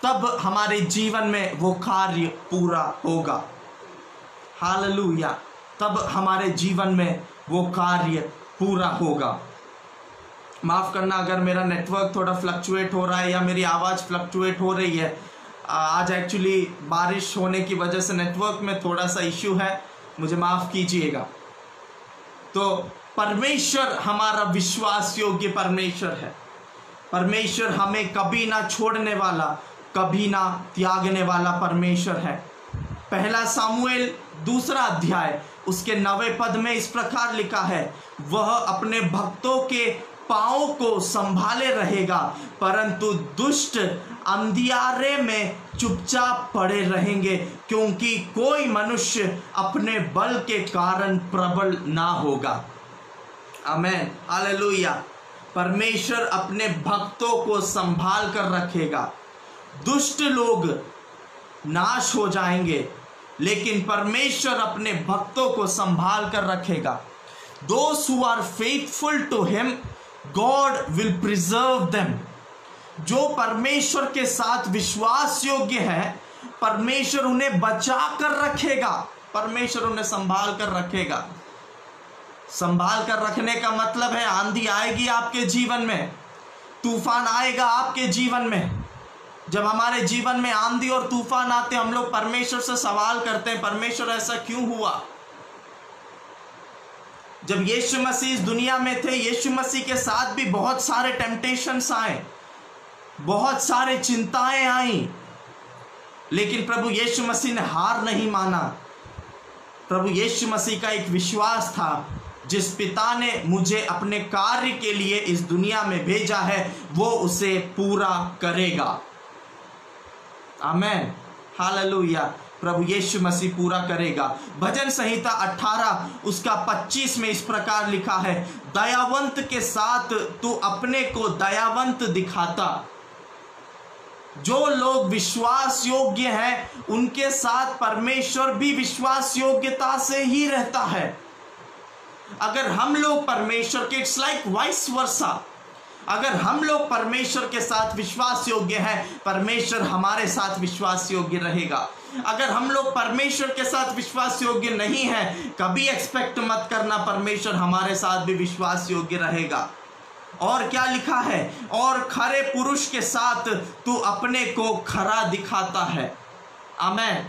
तब हमारे जीवन में वो कार्य पूरा होगा। हालेलुया। तब हमारे जीवन में वो कार्य पूरा होगा। माफ करना अगर मेरा नेटवर्क थोड़ा फ्लक्चुएट हो रहा है या मेरी आवाज फ्लक्चुएट हो रही है। आज एक्चुअली बारिश होने की वजह से नेटवर्क में थोड़ा सा इश्यू है, मुझे माफ कीजिएगा। तो परमेश्वर हमारा विश्वास योग्य परमेश्वर है। परमेश्वर हमें कभी ना छोड़ने वाला, कभी ना त्यागने वाला परमेश्वर है। पहला सामुएल 2 अध्याय उसके 9वें पद में इस प्रकार लिखा है, वह अपने भक्तों के पांवों को संभाले रहेगा, परंतु दुष्ट अंधियारे में चुपचाप पड़े रहेंगे, क्योंकि कोई मनुष्य अपने बल के कारण प्रबल ना होगा। आमेन, हालेलुया। परमेश्वर अपने भक्तों को संभाल कर रखेगा। दुष्ट लोग नाश हो जाएंगे, लेकिन परमेश्वर अपने भक्तों को संभाल कर रखेगा। Those who are faithful to him, God will preserve them. जो परमेश्वर के साथ विश्वास योग्य है, परमेश्वर उन्हें बचा कर रखेगा, परमेश्वर उन्हें संभाल कर रखेगा। संभाल कर रखने का मतलब है आंधी आएगी आपके जीवन में, तूफान आएगा आपके जीवन में। जब हमारे जीवन में आंधी और तूफान आते, हम लोग परमेश्वर से सवाल करते हैं, परमेश्वर ऐसा क्यों हुआ? जब यीशु मसीह इस दुनिया में थे, यीशु मसीह के साथ भी बहुत सारे टेम्पटेशंस आए, बहुत सारे चिंताएं आई, लेकिन प्रभु यीशु मसीह ने हार नहीं माना। प्रभु यीशु मसीह का एक विश्वास था, जिस पिता ने मुझे अपने कार्य के लिए इस दुनिया में भेजा है, वो उसे पूरा करेगा। आमेन, हालेलुया। प्रभु यीशु मसीह पूरा करेगा। भजन संहिता 18 उसका 25 में इस प्रकार लिखा है, दयावंत के साथ तू अपने को दयावंत दिखाता। जो लोग विश्वास योग्य हैं, उनके साथ परमेश्वर भी विश्वास योग्यता से ही रहता है। अगर हम लोग परमेश्वर के, इट्स लाइक वाइस वर्सा, अगर हम लोग परमेश्वर के साथ विश्वास योग्य हैं, परमेश्वर हमारे साथ विश्वास योग्य रहेगा। अगर हम लोग परमेश्वर के साथ विश्वास योग्य नहीं है, कभी एक्सपेक्ट मत करना परमेश्वर हमारे साथ भी विश्वास योग्य रहेगा। और क्या लिखा है, और खरे पुरुष के साथ तू अपने को खरा दिखाता है। आमेन।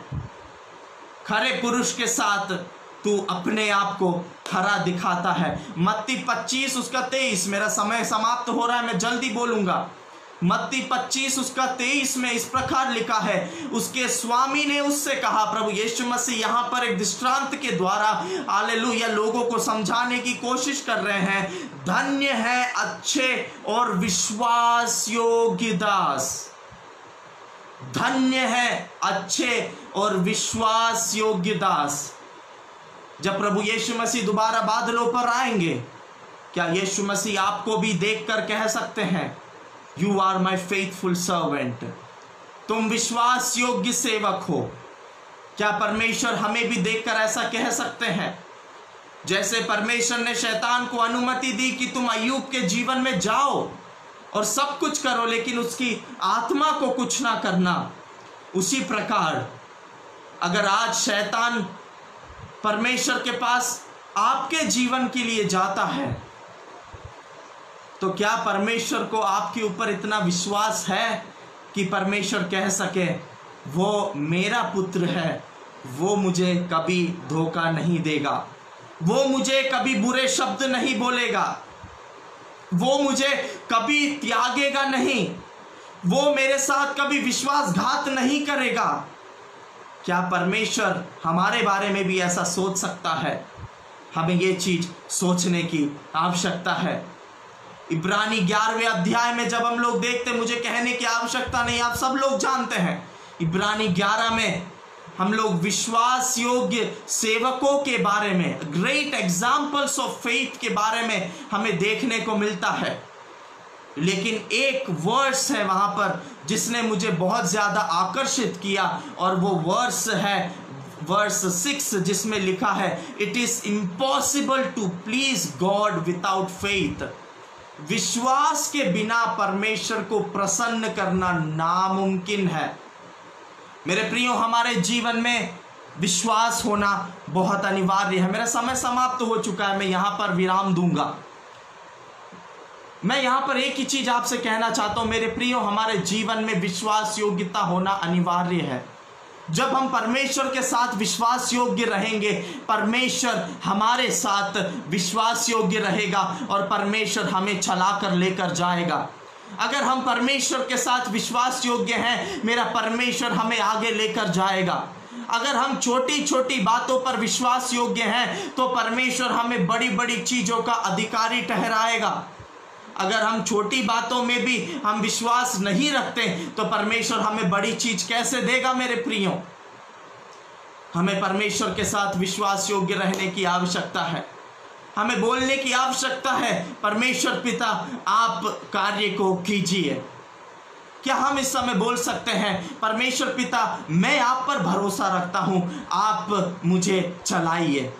खरे पुरुष के साथ तू अपने आप को खरा दिखाता है। मत्ती 25 उसका 23, मेरा समय समाप्त हो रहा है, मैं जल्दी बोलूंगा। मत्ती 25 उसका 23 में इस प्रकार लिखा है, उसके स्वामी ने उससे कहा, प्रभु यीशु मसीह यहाँ पर एक दृष्टांत के द्वारा हालेलुया लोगों को समझाने की कोशिश कर रहे हैं, धन्य है अच्छे और विश्वास योग्य दास। धन्य है अच्छे और विश्वास योग्य दास। जब प्रभु यीशु मसीह दोबारा बादलों पर आएंगे, क्या यीशु मसीह आपको भी देखकर कह सकते हैं, you are my faithful servant, तुम विश्वास योग्य सेवक हो? क्या परमेश्वर हमें भी देखकर ऐसा कह सकते हैं? जैसे परमेश्वर ने शैतान को अनुमति दी कि तुम अय्यूब के जीवन में जाओ और सब कुछ करो, लेकिन उसकी आत्मा को कुछ ना करना, उसी प्रकार अगर आज शैतान परमेश्वर के पास आपके जीवन के लिए जाता है, तो क्या परमेश्वर को आपके ऊपर इतना विश्वास है कि परमेश्वर कह सके, वो मेरा पुत्र है, वो मुझे कभी धोखा नहीं देगा, वो मुझे कभी बुरे शब्द नहीं बोलेगा, वो मुझे कभी त्यागेगा नहीं, वो मेरे साथ कभी विश्वासघात नहीं करेगा? क्या परमेश्वर हमारे बारे में भी ऐसा सोच सकता है? हमें ये चीज सोचने की आवश्यकता है। इब्रानी 11वें अध्याय में जब हम लोग देखते, मुझे कहने की आवश्यकता नहीं, आप सब लोग जानते हैं, इब्रानी 11 में हम लोग विश्वास योग्य सेवकों के बारे में, ग्रेट एग्जाम्पल्स ऑफ फेथ के बारे में हमें देखने को मिलता है। लेकिन एक वर्स है वहां पर जिसने मुझे बहुत ज्यादा आकर्षित किया, और वो वर्स है वर्स 6, जिसमें लिखा है, it is impossible to please God without faith. विश्वास के बिना परमेश्वर को प्रसन्न करना नामुमकिन है। मेरे प्रियो, हमारे जीवन में विश्वास होना बहुत अनिवार्य है। मेरा समय समाप्त हो चुका है, मैं यहां पर विराम दूंगा। मैं यहाँ पर एक ही चीज आपसे कहना चाहता हूँ मेरे प्रियो, हमारे जीवन में विश्वास योग्यता होना अनिवार्य है। जब हम परमेश्वर के साथ विश्वास योग्य रहेंगे, परमेश्वर हमारे साथ विश्वास योग्य रहेगा और परमेश्वर हमें चलाकर लेकर जाएगा। अगर हम परमेश्वर के साथ विश्वास योग्य हैं, मेरा परमेश्वर हमें आगे लेकर जाएगा। अगर हम छोटी छोटी बातों पर विश्वास योग्य हैं, तो परमेश्वर हमें बड़ी बड़ी चीजों का अधिकारी ठहराएगा। अगर हम छोटी बातों में भी हम विश्वास नहीं रखते, तो परमेश्वर हमें बड़ी चीज कैसे देगा मेरे प्रियो। हमें परमेश्वर के साथ विश्वास योग्य रहने की आवश्यकता है। हमें बोलने की आवश्यकता है, परमेश्वर पिता आप कार्य को कीजिए। क्या हम इस समय बोल सकते हैं, परमेश्वर पिता मैं आप पर भरोसा रखता हूं, आप मुझे चलाइए।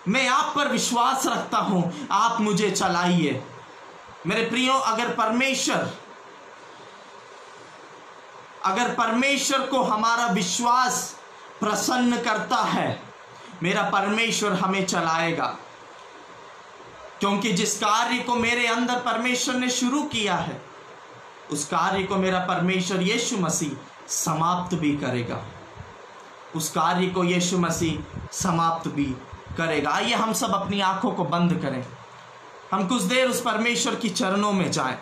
मैं आप पर विश्वास रखता हूं, आप मुझे चलाइए। मेरे प्रियो, अगर परमेश्वर को हमारा विश्वास प्रसन्न करता है, मेरा परमेश्वर हमें चलाएगा। क्योंकि जिस कार्य को मेरे अंदर परमेश्वर ने शुरू किया है, उस कार्य को मेरा परमेश्वर यीशु मसीह समाप्त भी करेगा। उस कार्य को यीशु मसीह समाप्त भी करेगा। आइए हम सब अपनी आंखों को बंद करें, हम कुछ देर उस परमेश्वर की चरणों में जाएं।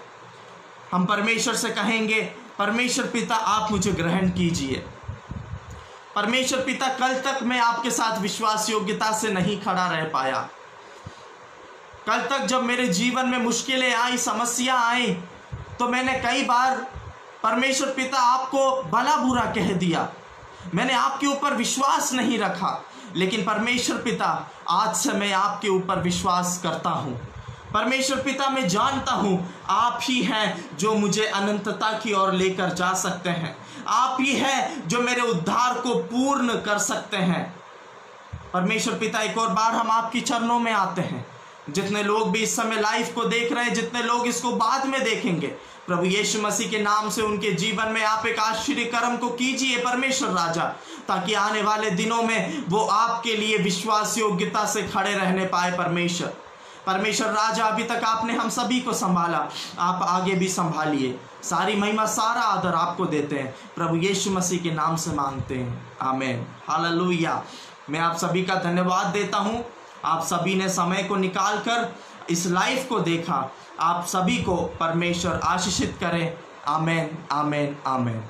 हम परमेश्वर से कहेंगे, परमेश्वर पिता आप मुझे ग्रहण कीजिए। परमेश्वर पिता, कल तक मैं आपके साथ विश्वास योग्यता से नहीं खड़ा रह पाया। कल तक जब मेरे जीवन में मुश्किलें आई, समस्या आई, तो मैंने कई बार परमेश्वर पिता आपको भला बुरा कह दिया। मैंने आपके ऊपर विश्वास नहीं रखा। लेकिन परमेश्वर पिता, आज से मैं आपके ऊपर विश्वास करता हूँ। परमेश्वर पिता, मैं जानता हूँ आप ही हैं जो मुझे अनंतता की ओर लेकर जा सकते हैं। आप ही हैं जो मेरे उद्धार को पूर्ण कर सकते हैं। परमेश्वर पिता, एक और बार हम आपकी चरणों में आते हैं। जितने लोग भी इस समय लाइव को देख रहे हैं, जितने लोग इसको बाद में देखेंगे, प्रभु यीशु मसीह के नाम से उनके जीवन में आप एक आश्चर्य कर्म को कीजिए परमेश्वर राजा, ताकि आने वाले दिनों में वो आपके लिए विश्वास योग्यता से खड़े रहने पाए। परमेश्वर राजा, अभी तक आपने हम सभी को संभाला, आप आगे भी संभालिए। सारी महिमा सारा आदर आपको देते हैं, प्रभु यीशु मसीह के नाम से मांगते हैं, आमीन, हालेलुया। मैं आप सभी का धन्यवाद देता हूं। आप सभी ने समय को निकालकर इस लाइव को देखा। आप सभी को परमेश्वर आशीषित करें। आमीन, आमीन, आमीन।